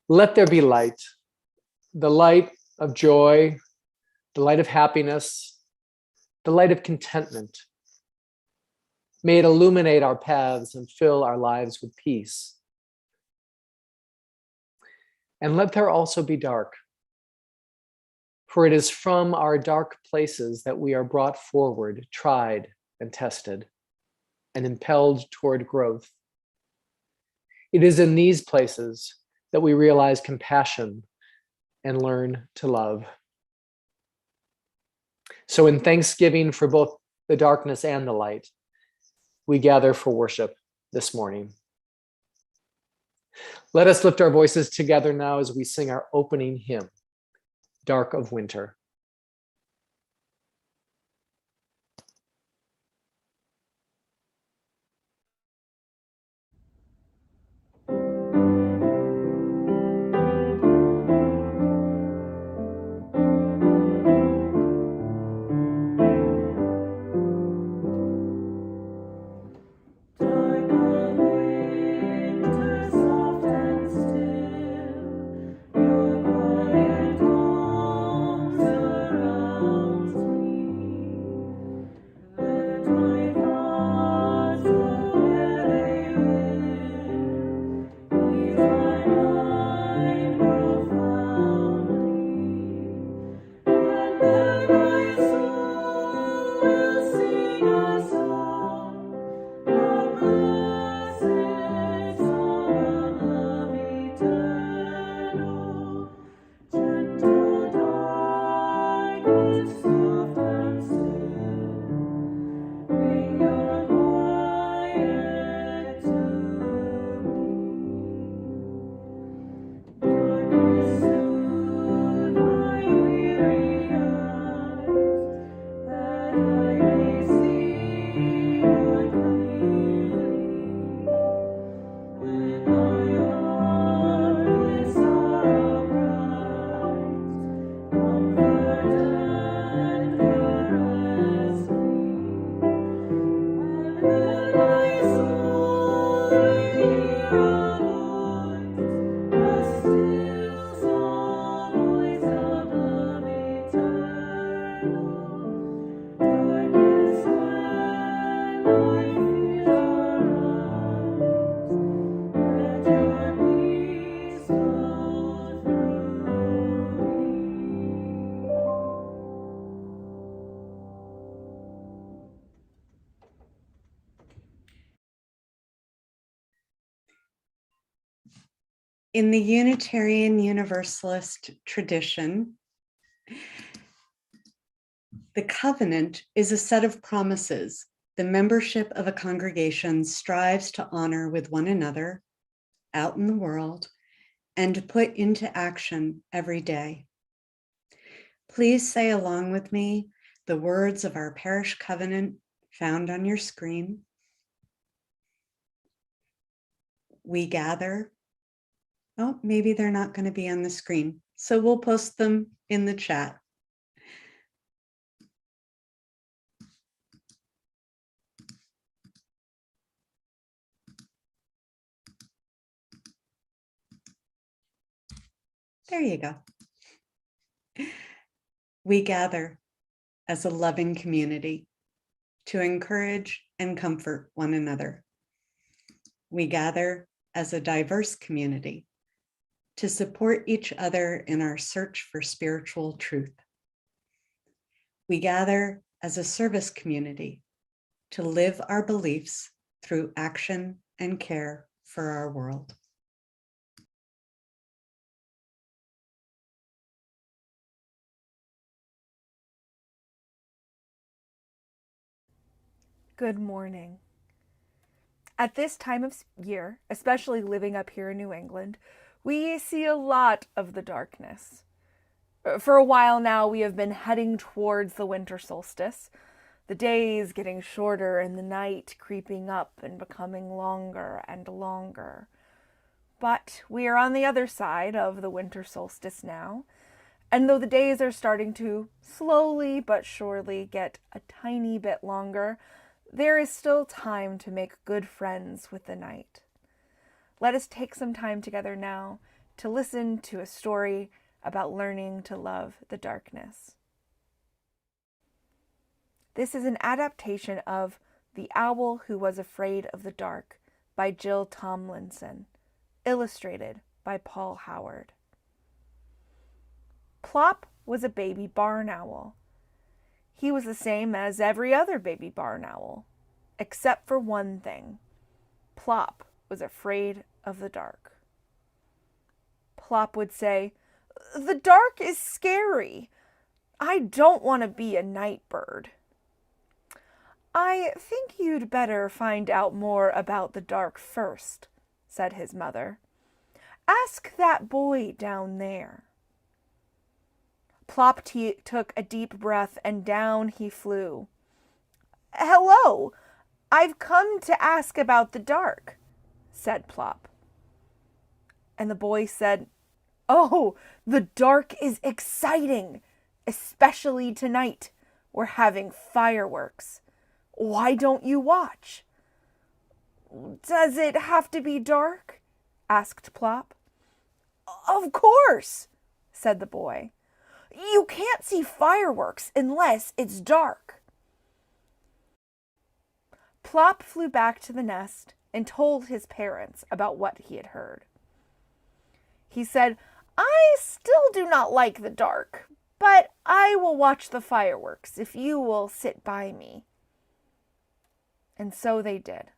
Let there be light, the light of joy, the light of happiness, the light of contentment. May it illuminate our paths and fill our lives with peace. And let there also be dark, for it is from our dark places that we are brought forward, tried and tested, and impelled toward growth. It is in these places that we realize compassion and learn to love. So in thanksgiving for both the darkness and the light, we gather for worship this morning. Let us lift our voices together now as we sing our opening hymn, Dark of Winter. Your quiet arms In the Unitarian Universalist tradition, the covenant is a set of promises the membership of a congregation strives to honor with one another out in the world and to put into action every day. Please say along with me the words of our parish covenant found on your screen. We gather. Oh, maybe they're not going to be on the screen, so we'll post them in the chat. There you go. We gather as a loving community to encourage and comfort one another. We gather as a diverse community to support each other in our search for spiritual truth. We gather as a service community to live our beliefs through action and care for our world. Good morning. At this time of year, especially living up here in New England, we see a lot of the darkness. For a while now, we have been heading towards the winter solstice, the days getting shorter and the night creeping up and becoming longer and longer. But we are on the other side of the winter solstice now, and though the days are starting to slowly but surely get a tiny bit longer, there is still time to make good friends with the night. Let us take some time together now to listen to a story about learning to love the darkness. This is an adaptation of The Owl Who Was Afraid of the Dark by Jill Tomlinson, illustrated by Paul Howard. Plop was a baby barn owl. He was the same as every other baby barn owl, except for one thing. Plop was afraid of the dark. Plop would say, "The dark is scary. I don't want to be a night bird." "I think you'd better find out more about the dark first," said his mother. "Ask that boy down there." Plop took a deep breath and down he flew. "Hello, I've come to ask about the dark," said Plop. And the boy said, "Oh, the dark is exciting, especially tonight. We're having fireworks. Why don't you watch?" "Does it have to be dark?" asked Plop. "Of course," said the boy. "You can't see fireworks unless it's dark." Plop flew back to the nest and told his parents about what he had heard. He said, "I still do not like the dark, but I will watch the fireworks if you will sit by me." And so they did.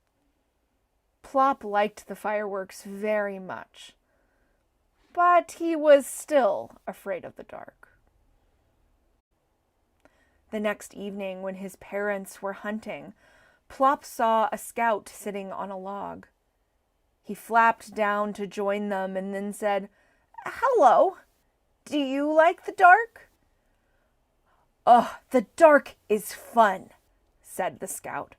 Plop liked the fireworks very much, but he was still afraid of the dark. The next evening, when his parents were hunting, Plop saw a scout sitting on a log. He flapped down to join them and then said, "Hello, do you like the dark?" "Oh, the dark is fun," said the scout.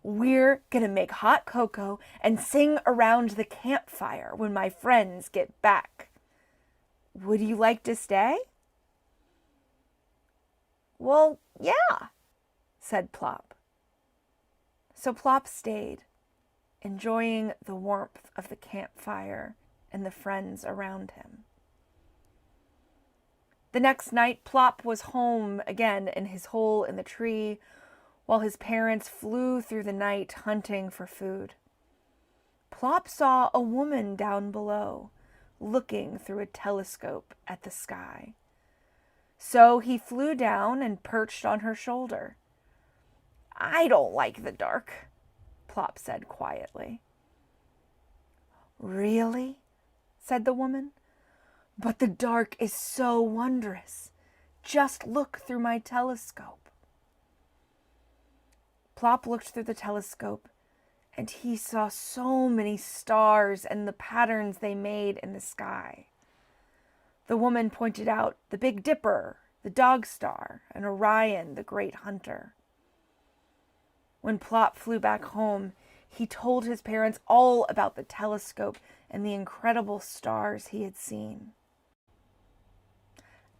"We're gonna make hot cocoa and sing around the campfire when my friends get back. Would you like to stay?" "Well, yeah," said Plop. So Plop stayed, enjoying the warmth of the campfire and the friends around him. The next night, Plop was home again in his hole in the tree, while his parents flew through the night hunting for food. Plop saw a woman down below, looking through a telescope at the sky. So he flew down and perched on her shoulder. "I don't like the dark," Plop said quietly. "Really?" said the woman. "But the dark is so wondrous. Just look through my telescope." Plop looked through the telescope, and he saw so many stars and the patterns they made in the sky. The woman pointed out the Big Dipper, the Dog Star, and Orion, the Great Hunter. When Plop flew back home, he told his parents all about the telescope and the incredible stars he had seen.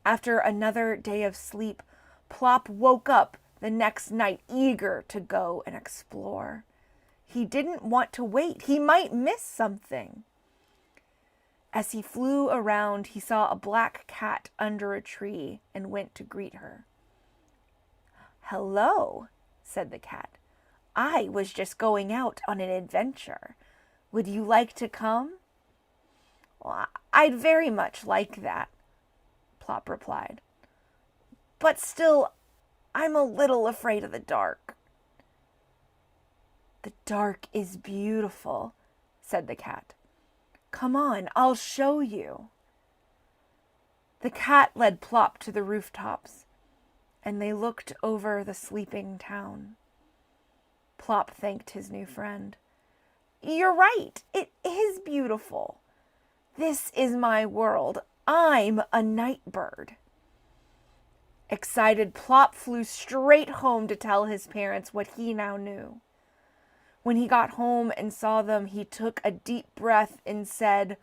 After another day of sleep, Plop woke up the next night eager to go and explore. He didn't want to wait. He might miss something. As he flew around, he saw a black cat under a tree and went to greet her. "Hello," said the cat. "I was just going out on an adventure. Would you like to come?" "Well, I'd very much like that," Plop replied. "But still, I'm a little afraid of the dark." "The dark is beautiful," said the cat. "Come on, I'll show you." The cat led Plop to the rooftops, and they looked over the sleeping town. Plop thanked his new friend. "You're right, it is beautiful. This is my world. I'm a night bird." Excited, Plop flew straight home to tell his parents what he now knew. When he got home and saw them, he took a deep breath and said,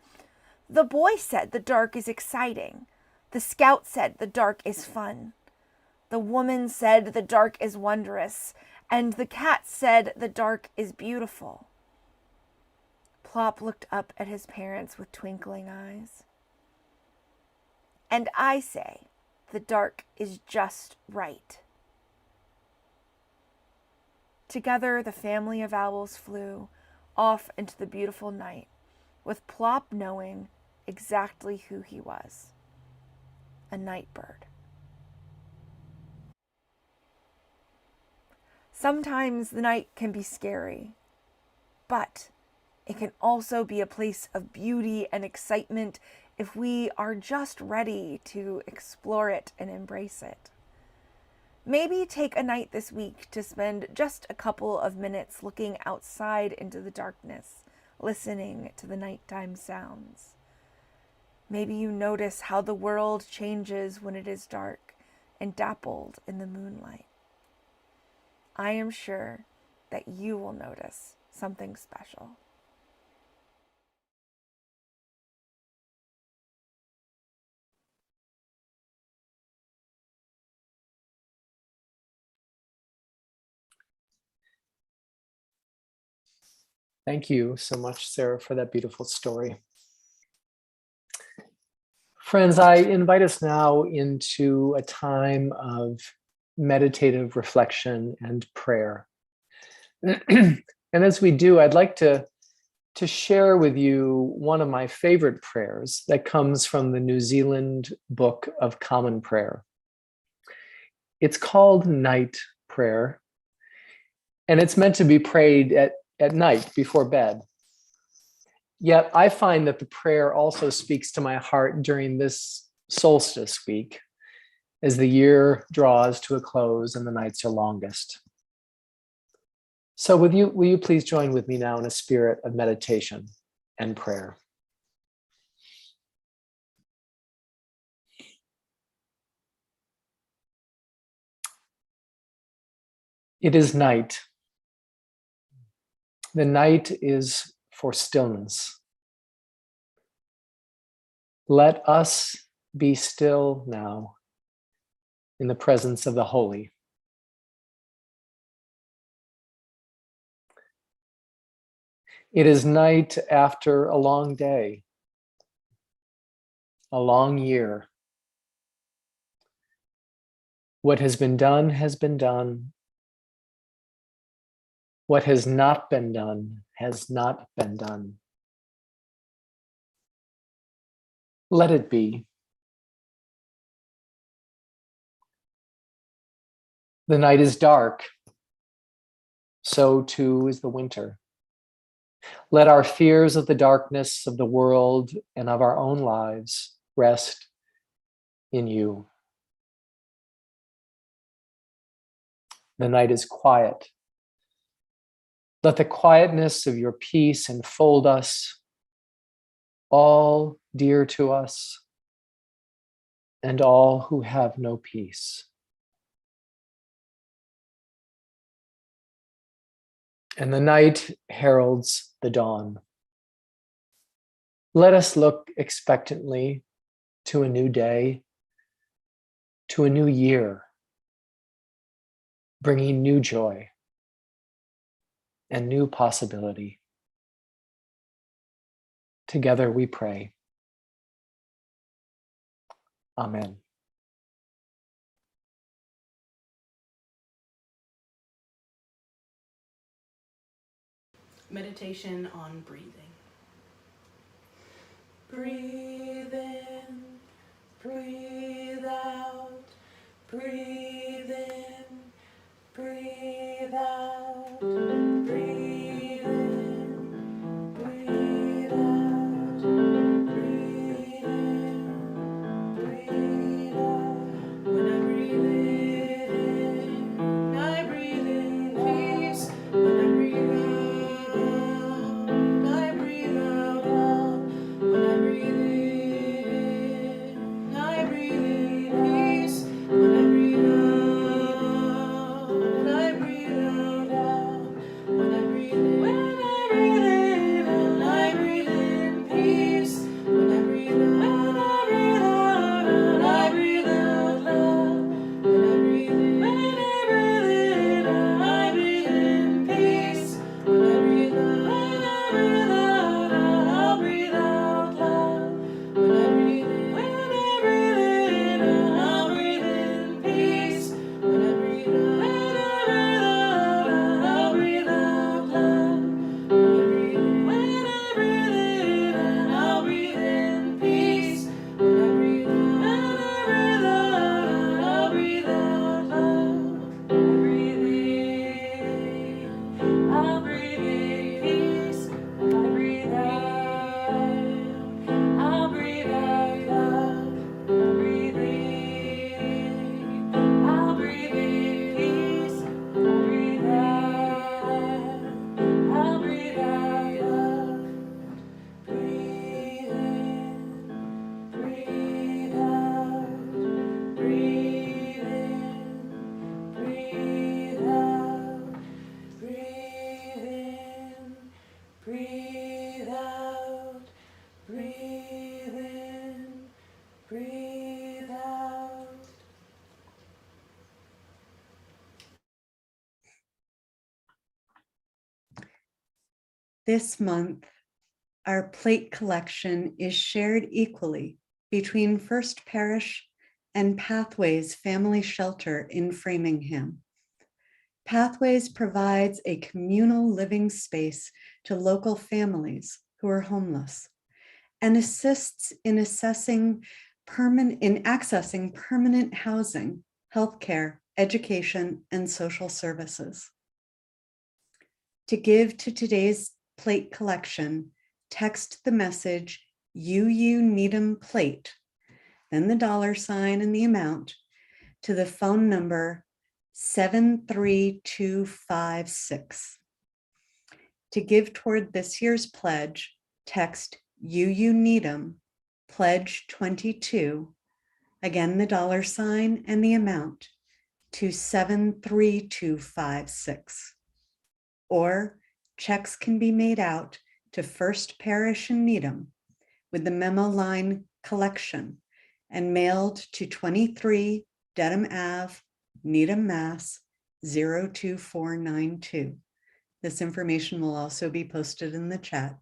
"The boy said the dark is exciting. The scout said the dark is fun. The woman said the dark is wondrous. And the cat said the dark is beautiful." Plop looked up at his parents with twinkling eyes. "And I say, the dark is just right." Together, the family of owls flew off into the beautiful night, with Plop knowing exactly who he was, a night bird. Sometimes the night can be scary, but it can also be a place of beauty and excitement if we are just ready to explore it and embrace it. Maybe take a night this week to spend just a couple of minutes looking outside into the darkness, listening to the nighttime sounds. Maybe you notice how the world changes when it is dark and dappled in the moonlight. I am sure that you will notice something special. Thank you so much, Sarah, for that beautiful story. Friends, I invite us now into a time of meditative reflection and prayer. And as we do, I'd like to share with you one of my favorite prayers that comes from the New Zealand Book of Common Prayer. It's called Night Prayer, and it's meant to be prayed at night before bed. Yet I find that the prayer also speaks to my heart during this solstice week, as the year draws to a close and the nights are longest. So will you please join with me now in a spirit of meditation and prayer? It is night. The night is for stillness. Let us be still now in the presence of the holy. It is night after a long day, a long year. What has been done has been done. What has not been done has not been done. Let it be. The night is dark, so too is the winter. Let our fears of the darkness of the world and of our own lives rest in you. The night is quiet. Let the quietness of your peace enfold us, all dear to us, and all who have no peace. And the night heralds the dawn. Let us look expectantly to a new day, to a new year, bringing new joy and new possibility. Together we pray. Amen. Meditation on breathing. Breathe in, breathe out, breathe in, breathe out, breathe in, breathe out, breathe in, breathe out. When I breathe in, I breathe in peace. When I breathe out, I breathe out love. When I breathe in, I breathe in peace. When I breathe out, I breathe out love. When I breathe in, I breathe in peace. When I breathe out, I breathe out love. When I breathe in, I breathe in peace. When I breathe out, I'll breathe out love. When I breathe in, I'll breathe in peace. When I breathe out, I'll breathe out love. When I breathe in, I'll breathe in peace. When I breathe out, I'll breathe out love. Breathe in, I'll breathe in peace. When I breathe out, I'll breathe out love. When I breathe in, I'll breathe in peace. When I breathe out, I'll breathe out love. Breathe in, breathe out, breathe in, breathe out, breathe in, breathe out, breathe in, breathe out. This month, our plate collection is shared equally between First Parish and Pathways Family Shelter in Framingham. Pathways provides a communal living space to local families who are homeless and assists in accessing permanent housing, healthcare, education, and social services. To give to today's plate collection, text the message UU Needham Plate, then the $ and the amount to the phone number 73256. To give toward this year's pledge, text UU Needham Pledge 22, again the $ and the amount to 73256. Or checks can be made out to First Parish in Needham with the memo line collection and mailed to 23 Dedham Ave, Needham, Mass. 02492. This information will also be posted in the chat.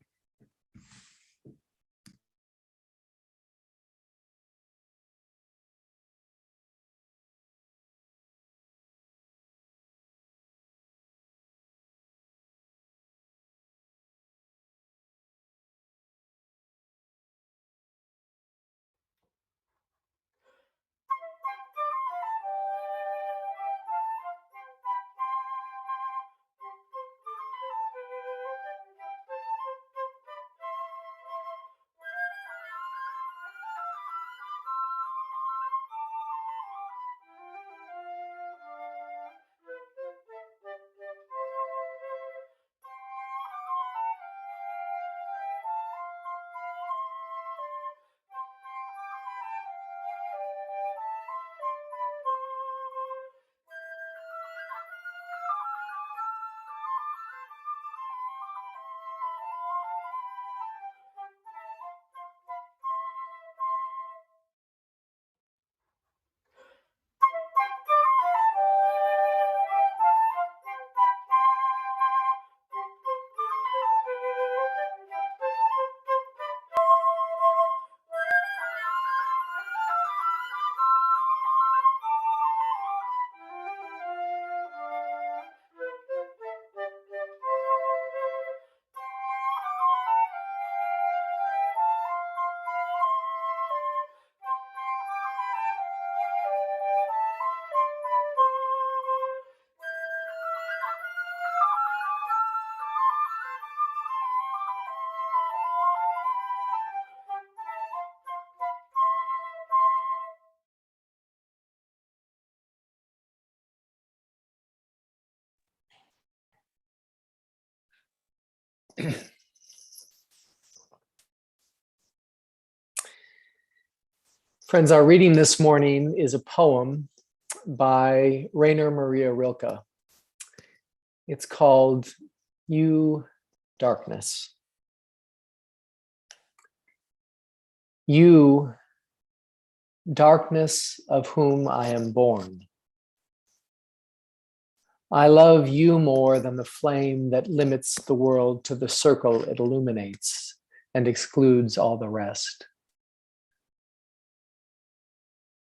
Friends, our reading this morning is a poem by Rainer Maria Rilke. It's called You Darkness. You, darkness of whom I am born. I love you more than the flame that limits the world to the circle it illuminates and excludes all the rest.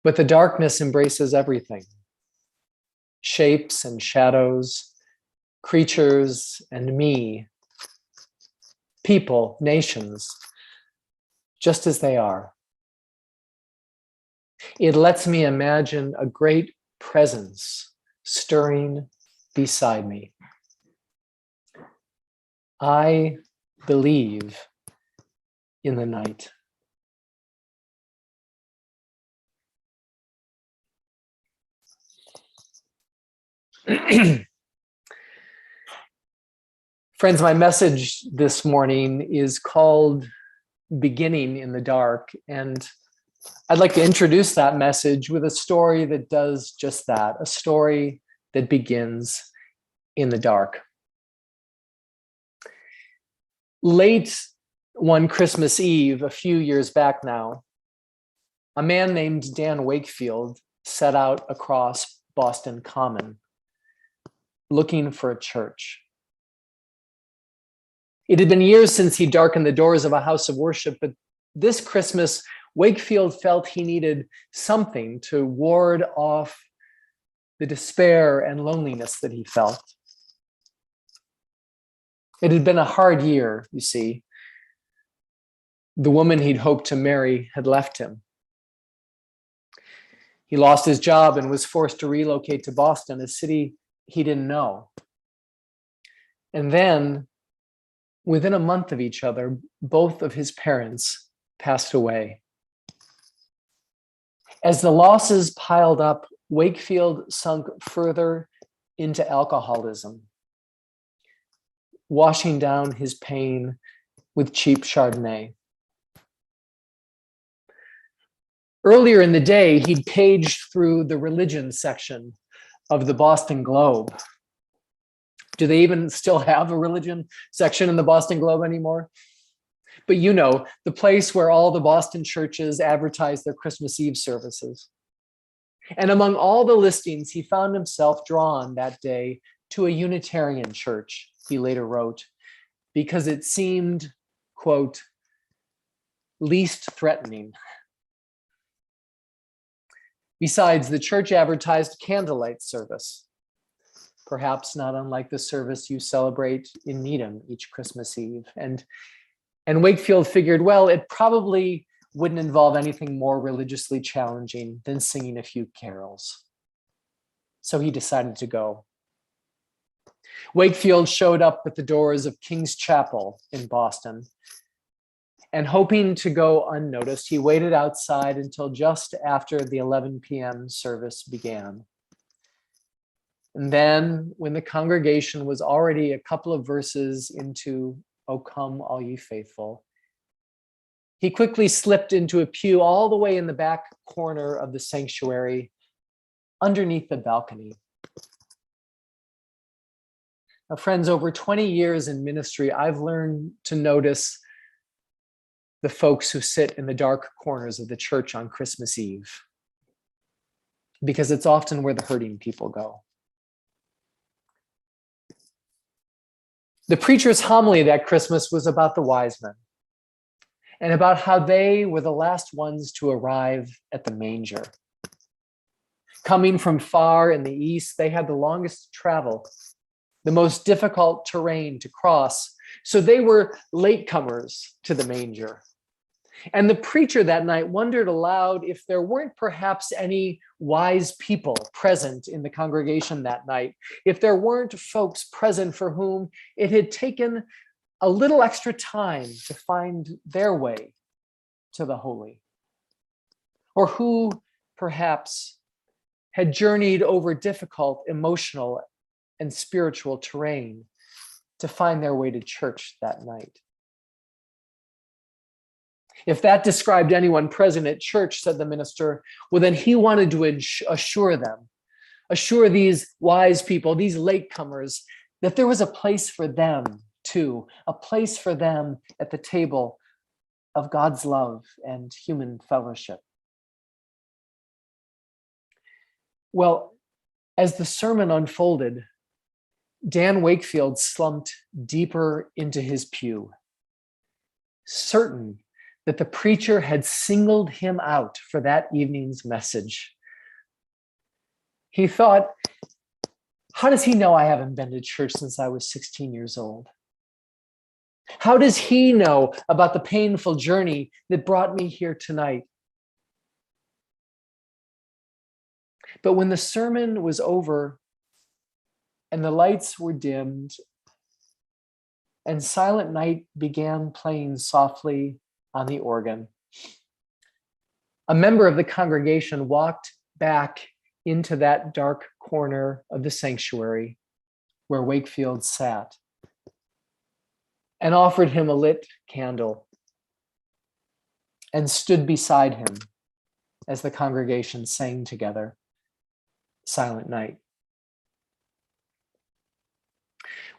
But the darkness embraces everything, shapes and shadows, creatures and me, people, nations, just as they are. It lets me imagine a great presence stirring beside me. I believe in the night. Friends, my message this morning is called Beginning in the Dark, and I'd like to introduce that message with a story that does just that, a story that begins in the dark. Late one Christmas Eve, a few years back now, a man named Dan Wakefield set out across Boston Common looking for a church. It had been years since he darkened the doors of a house of worship, but this Christmas, Wakefield felt he needed something to ward off the despair and loneliness that he felt. It had been a hard year, you see. The woman he'd hoped to marry had left him. He lost his job and was forced to relocate to Boston, a city he didn't know. And then, within a month of each other, both of his parents passed away. As the losses piled up, Wakefield sunk further into alcoholism, washing down his pain with cheap Chardonnay. Earlier in the day, he'd paged through the religion section of the Boston Globe. Do they even still have a religion section in the Boston Globe anymore? But you know, the place where all the Boston churches advertise their Christmas Eve services. And among all the listings, he found himself drawn that day to a Unitarian church he later wrote, because it seemed, quote, least threatening. Besides, the church advertised candlelight service, perhaps not unlike the service you celebrate in Needham each Christmas Eve. And Wakefield figured, well, it probably wouldn't involve anything more religiously challenging than singing a few carols. So he decided to go. Wakefield showed up at the doors of King's Chapel in Boston, and hoping to go unnoticed, he waited outside until just after the 11 p.m. service began. And then, when the congregation was already a couple of verses into "O Come, All Ye Faithful," he quickly slipped into a pew all the way in the back corner of the sanctuary, underneath the balcony. Now, friends, over 20 years in ministry, I've learned to notice the folks who sit in the dark corners of the church on Christmas Eve, because it's often where the hurting people go. The preacher's homily that Christmas was about the wise men and about how they were the last ones to arrive at the manger. Coming from far in the east, they had the longest travel, the most difficult terrain to cross, so they were latecomers to the manger. And the preacher that night wondered aloud if there weren't perhaps any wise people present in the congregation that night, if there weren't folks present for whom it had taken a little extra time to find their way to the holy, or who perhaps had journeyed over difficult emotional and spiritual terrain to find their way to church that night. If that described anyone present at church, said the minister, well, then he wanted to assure these wise people, these latecomers, that there was a place for them too, a place for them at the table of God's love and human fellowship. Well, as the sermon unfolded, Dan Wakefield slumped deeper into his pew, certain that the preacher had singled him out for that evening's message. He thought, how does he know I haven't been to church since I was 16 years old? How does he know about the painful journey that brought me here tonight? But when the sermon was over and the lights were dimmed and Silent Night began playing softly on the organ, a member of the congregation walked back into that dark corner of the sanctuary where Wakefield sat and offered him a lit candle and stood beside him as the congregation sang together Silent Night.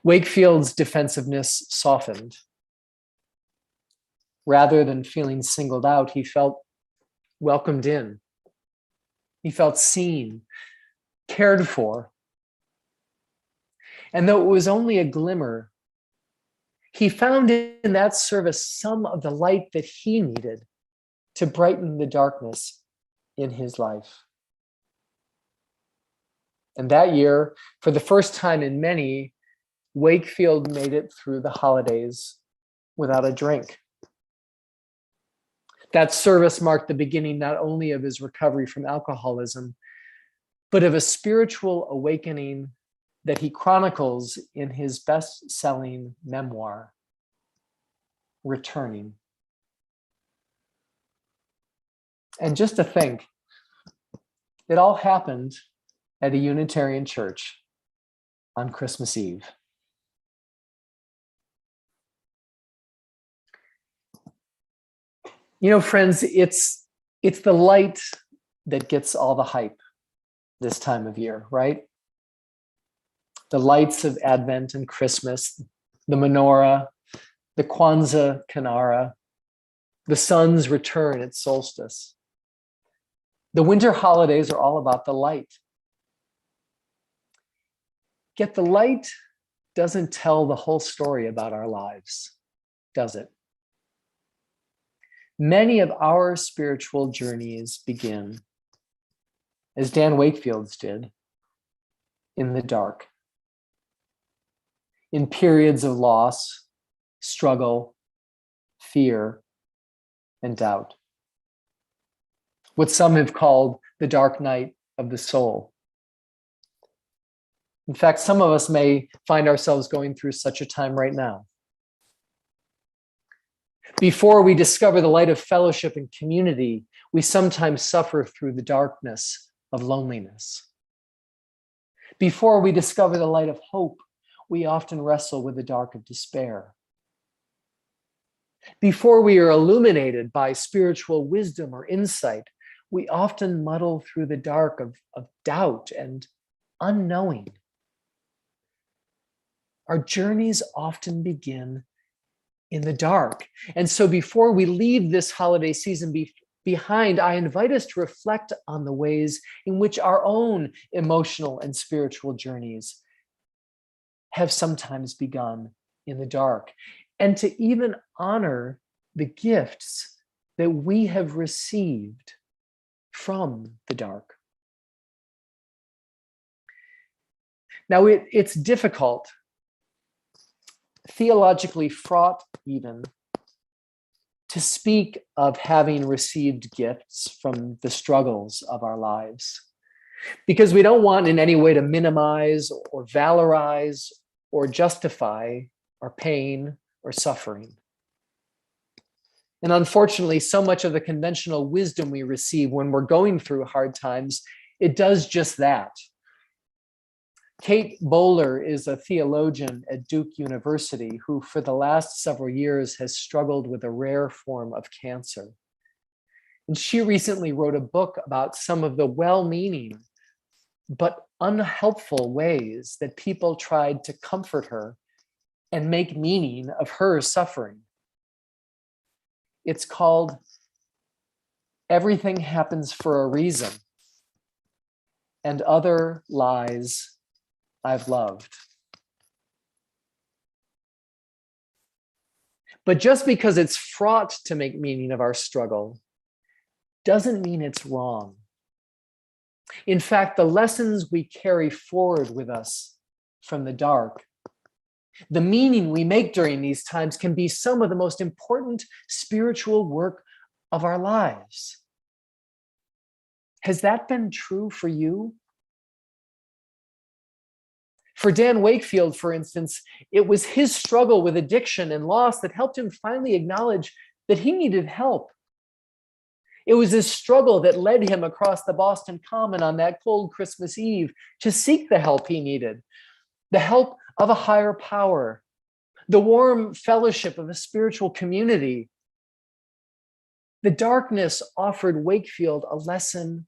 Wakefield's defensiveness softened. Rather than feeling singled out, he felt welcomed in. He felt seen, cared for. And though it was only a glimmer, he found in that service some of the light that he needed to brighten the darkness in his life. And that year, for the first time in many, Wakefield made it through the holidays without a drink. That service marked the beginning not only of his recovery from alcoholism, but of a spiritual awakening that he chronicles in his best-selling memoir, Returning. And just to think, it all happened at a Unitarian church on Christmas Eve. You know, friends, it's the light that gets all the hype this time of year, right? The lights of Advent and Christmas, the menorah, the Kwanzaa Kinara, the sun's return at solstice. The winter holidays are all about the light. Yet the light doesn't tell the whole story about our lives, does it? Many of our spiritual journeys begin, as Dan Wakefield's did, in the dark, in periods of loss, struggle, fear, and doubt. What some have called the dark night of the soul. In fact, some of us may find ourselves going through such a time right now. Before we discover the light of fellowship and community, we sometimes suffer through the darkness of loneliness. Before we discover the light of hope, we often wrestle with the dark of despair. Before we are illuminated by spiritual wisdom or insight, we often muddle through the dark of doubt and unknowing. Our journeys often begin in the dark. And so before we leave this holiday season behind, I invite us to reflect on the ways in which our own emotional and spiritual journeys have sometimes begun in the dark, and to even honor the gifts that we have received from the dark. Now, it's difficult, theologically fraught even, to speak of having received gifts from the struggles of our lives, because we don't want in any way to minimize or valorize or justify our pain or suffering. And unfortunately, so much of the conventional wisdom we receive when we're going through hard times, it does just that. Kate Bowler is a theologian at Duke University who for the last several years has struggled with a rare form of cancer. And she recently wrote a book about some of the well-meaning but unhelpful ways that people tried to comfort her and make meaning of her suffering. It's called Everything Happens for a Reason and Other Lies I've Loved. But just because it's fraught to make meaning of our struggle doesn't mean it's wrong. In fact, the lessons we carry forward with us from the dark, the meaning we make during these times, can be some of the most important spiritual work of our lives. Has that been true for you? For Dan Wakefield, for instance, it was his struggle with addiction and loss that helped him finally acknowledge that he needed help. It was his struggle that led him across the Boston Common on that cold Christmas Eve to seek the help he needed, the help of a higher power, the warm fellowship of a spiritual community. The darkness offered Wakefield a lesson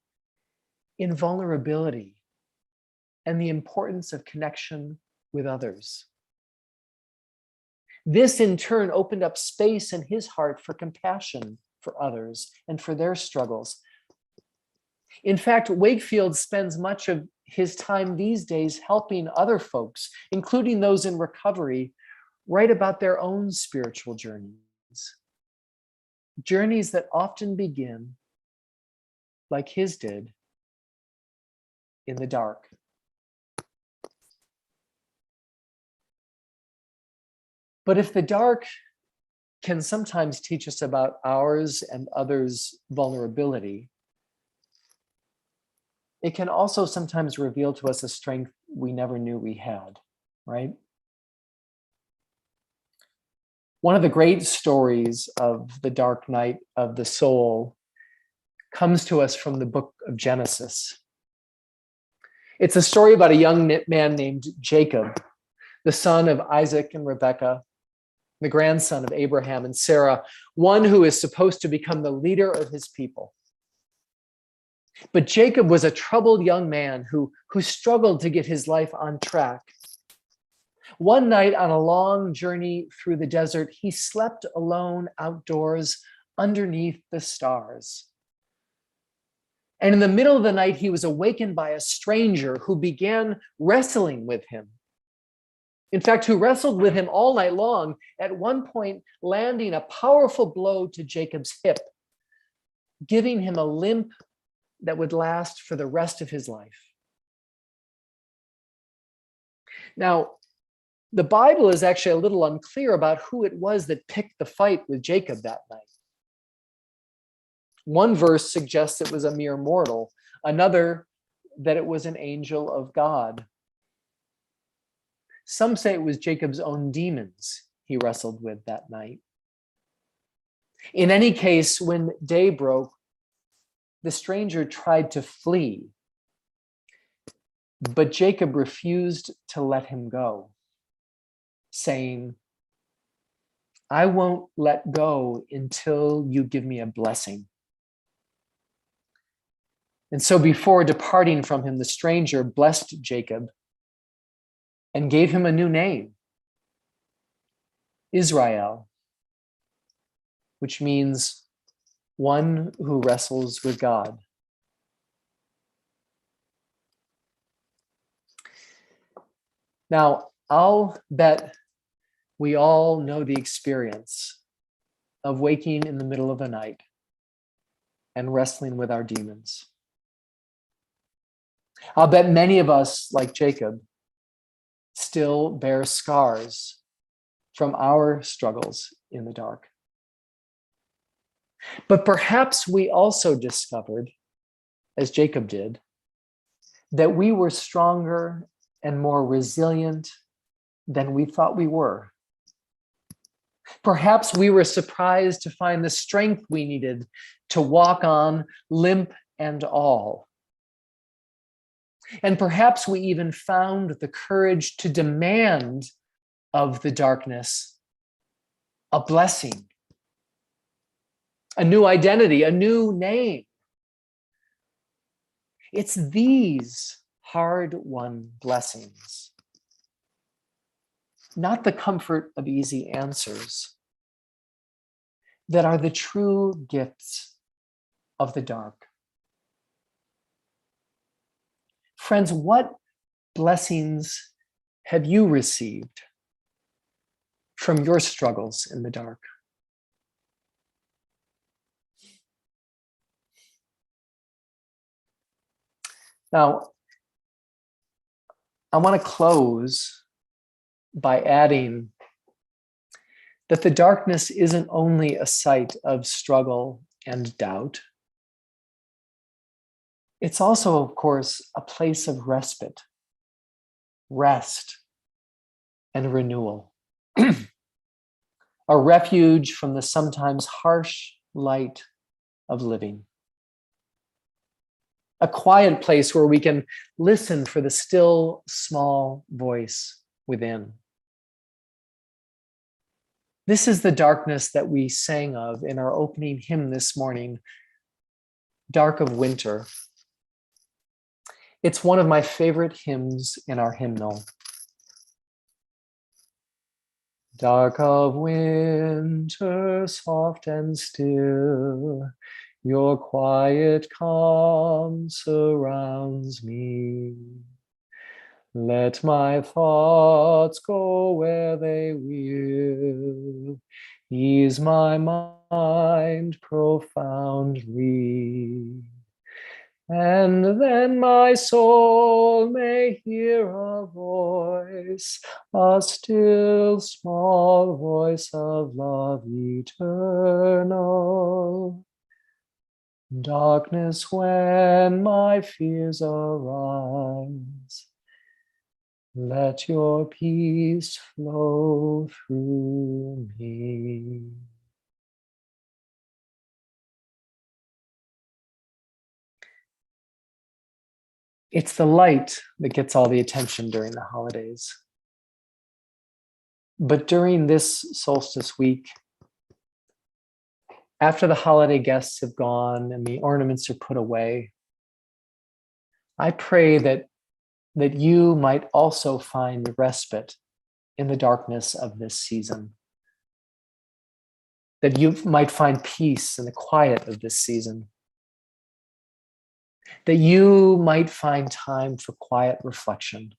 in vulnerability and the importance of connection with others. This in turn opened up space in his heart for compassion for others and for their struggles. In fact, Wakefield spends much of his time these days helping other folks, including those in recovery, write about their own spiritual journeys. Journeys that often begin, like his did, in the dark. But if the dark can sometimes teach us about ours and others' vulnerability, it can also sometimes reveal to us a strength we never knew we had, right? One of the great stories of the dark night of the soul comes to us from the book of Genesis. It's a story about a young man named Jacob, the son of Isaac and Rebekah, the grandson of Abraham and Sarah, one who is supposed to become the leader of his people. But Jacob was a troubled young man who struggled to get his life on track. One night on a long journey through the desert, he slept alone outdoors underneath the stars. And in the middle of the night, he was awakened by a stranger who began wrestling with him. In fact, who wrestled with him all night long, at one point landing a powerful blow to Jacob's hip, giving him a limp that would last for the rest of his life. Now, the Bible is actually a little unclear about who it was that picked the fight with Jacob that night. One verse suggests it was a mere mortal, another that it was an angel of God. Some say it was Jacob's own demons he wrestled with that night. In any case, when day broke, the stranger tried to flee, but Jacob refused to let him go, saying, "I won't let go until you give me a blessing." And so before departing from him, the stranger blessed Jacob and gave him a new name, Israel, which means one who wrestles with God. Now, I'll bet we all know the experience of waking in the middle of the night and wrestling with our demons. I'll bet many of us, like Jacob, still bear scars from our struggles in the dark. But perhaps we also discovered, as Jacob did, that we were stronger and more resilient than we thought we were. Perhaps we were surprised to find the strength we needed to walk on, limp and all. And perhaps we even found the courage to demand of the darkness a blessing, a new identity, a new name. It's these hard-won blessings, not the comfort of easy answers, that are the true gifts of the dark. Friends, what blessings have you received from your struggles in the dark? Now, I want to close by adding that the darkness isn't only a site of struggle and doubt. It's also, of course, a place of respite, rest, and renewal. A refuge from the sometimes harsh light of living. A quiet place where we can listen for the still, small voice within. This is the darkness that we sang of in our opening hymn this morning, Dark of Winter. It's one of my favorite hymns in our hymnal. Dark of winter, soft and still, your quiet calm surrounds me. Let my thoughts go where they will, ease my mind profoundly. And then my soul may hear a voice, a still small voice of love eternal. Darkness, when my fears arise, let your peace flow through me. It's the light that gets all the attention during the holidays. But during this solstice week, after the holiday guests have gone and the ornaments are put away, I pray that you might also find respite in the darkness of this season. That you might find peace in the quiet of this season. That you might find time for quiet reflection.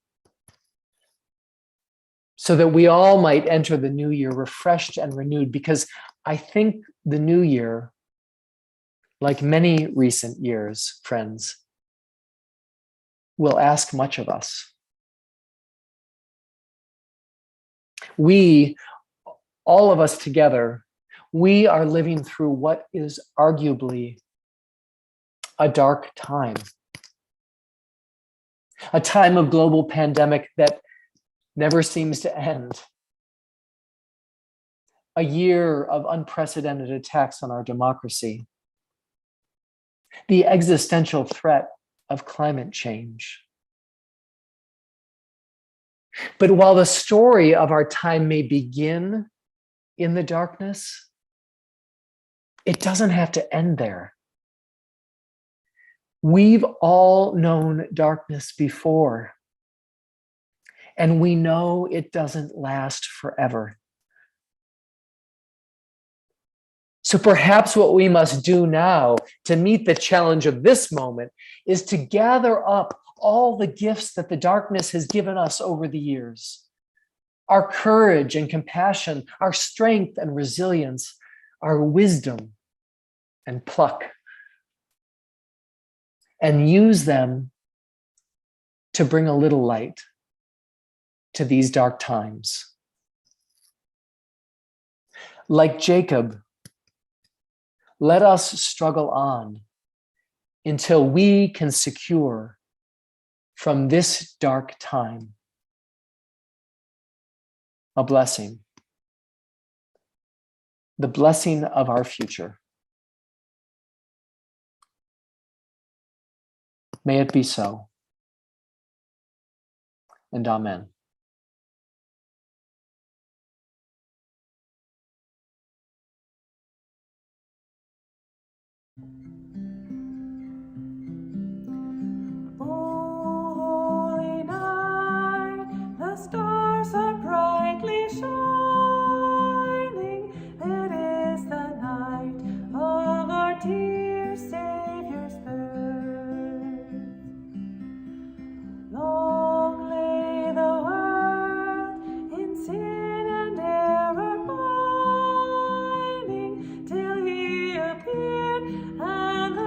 so that we all might enter the new year refreshed and renewed, because I think the new year, like many recent years, friends, will ask much of us. We, all of us together, we are living through what is arguably a dark time. A time of global pandemic that never seems to end. A year of unprecedented attacks on our democracy. The existential threat of climate change. But while the story of our time may begin in the darkness, it doesn't have to end there. We've all known darkness before, and we know it doesn't last forever. So perhaps what we must do now to meet the challenge of this moment is to gather up all the gifts that the darkness has given us over the years. Our courage and compassion, our strength and resilience, our wisdom and pluck, and use them to bring a little light to these dark times. Like Jacob, let us struggle on until we can secure from this dark time a blessing, the blessing of our future. May it be so, and amen. Holy night, the stars are brightly shining. It is the night of our dear Savior's birth. Long lay the world in sin and error pining, till he appeared and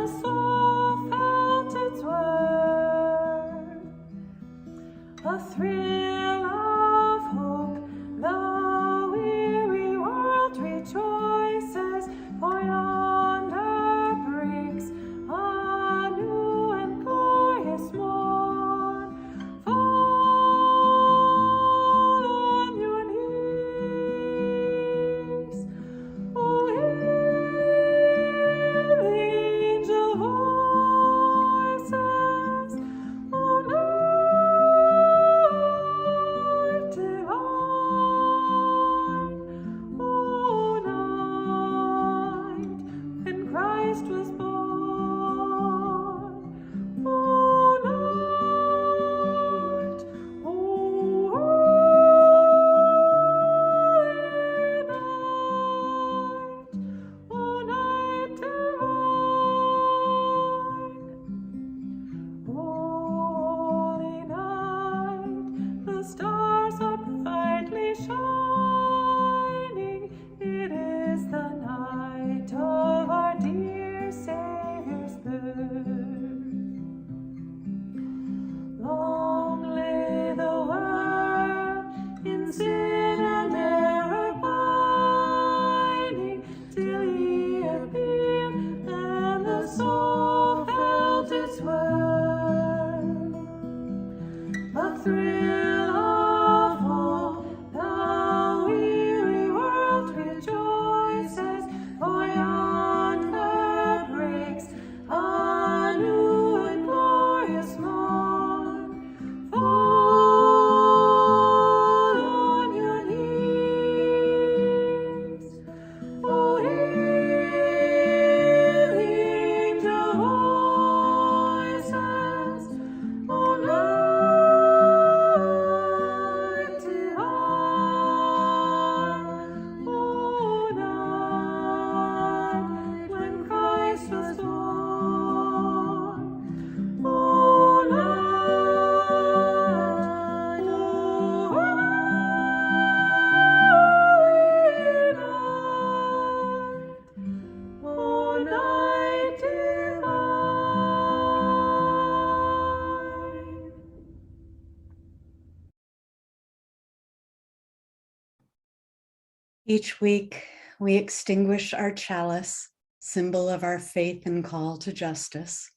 Each week, we extinguish our chalice, symbol of our faith and call to justice,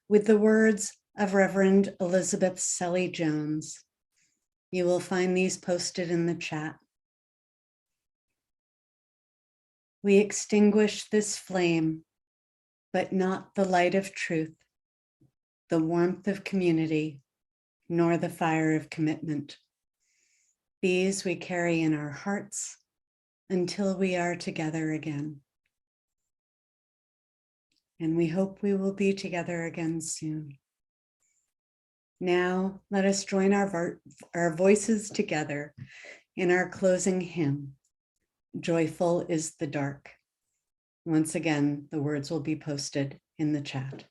with the words of Reverend Elizabeth Selly Jones. You will find these posted in the chat. We extinguish this flame, but not the light of truth, the warmth of community, nor the fire of commitment. These we carry in our hearts until we are together again. And we hope we will be together again soon. Now, let us join our voices together in our closing hymn, Joyful is the Dark. Once again, the words will be posted in the chat.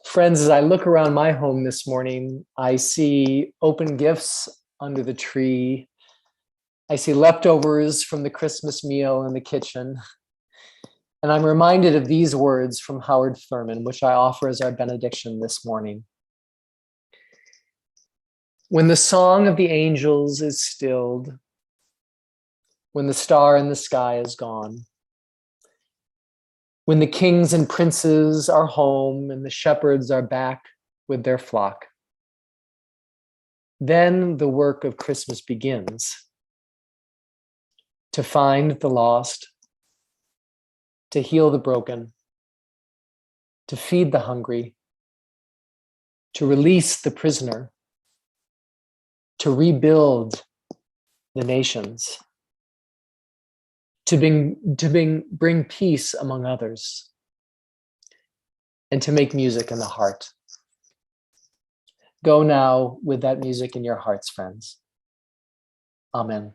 Friends, as I look around my home this morning, I see open gifts under the tree. I see leftovers from the Christmas meal in the kitchen. And I'm reminded of these words from Howard Thurman, which I offer as our benediction this morning. When the song of the angels is stilled, when the star in the sky is gone, when the kings and princes are home and the shepherds are back with their flock, then the work of Christmas begins. To find the lost, to heal the broken, to feed the hungry, to release the prisoner, to rebuild the nations, to bring peace among others, and to make music in the heart. Go now with that music in your hearts, friends. Amen.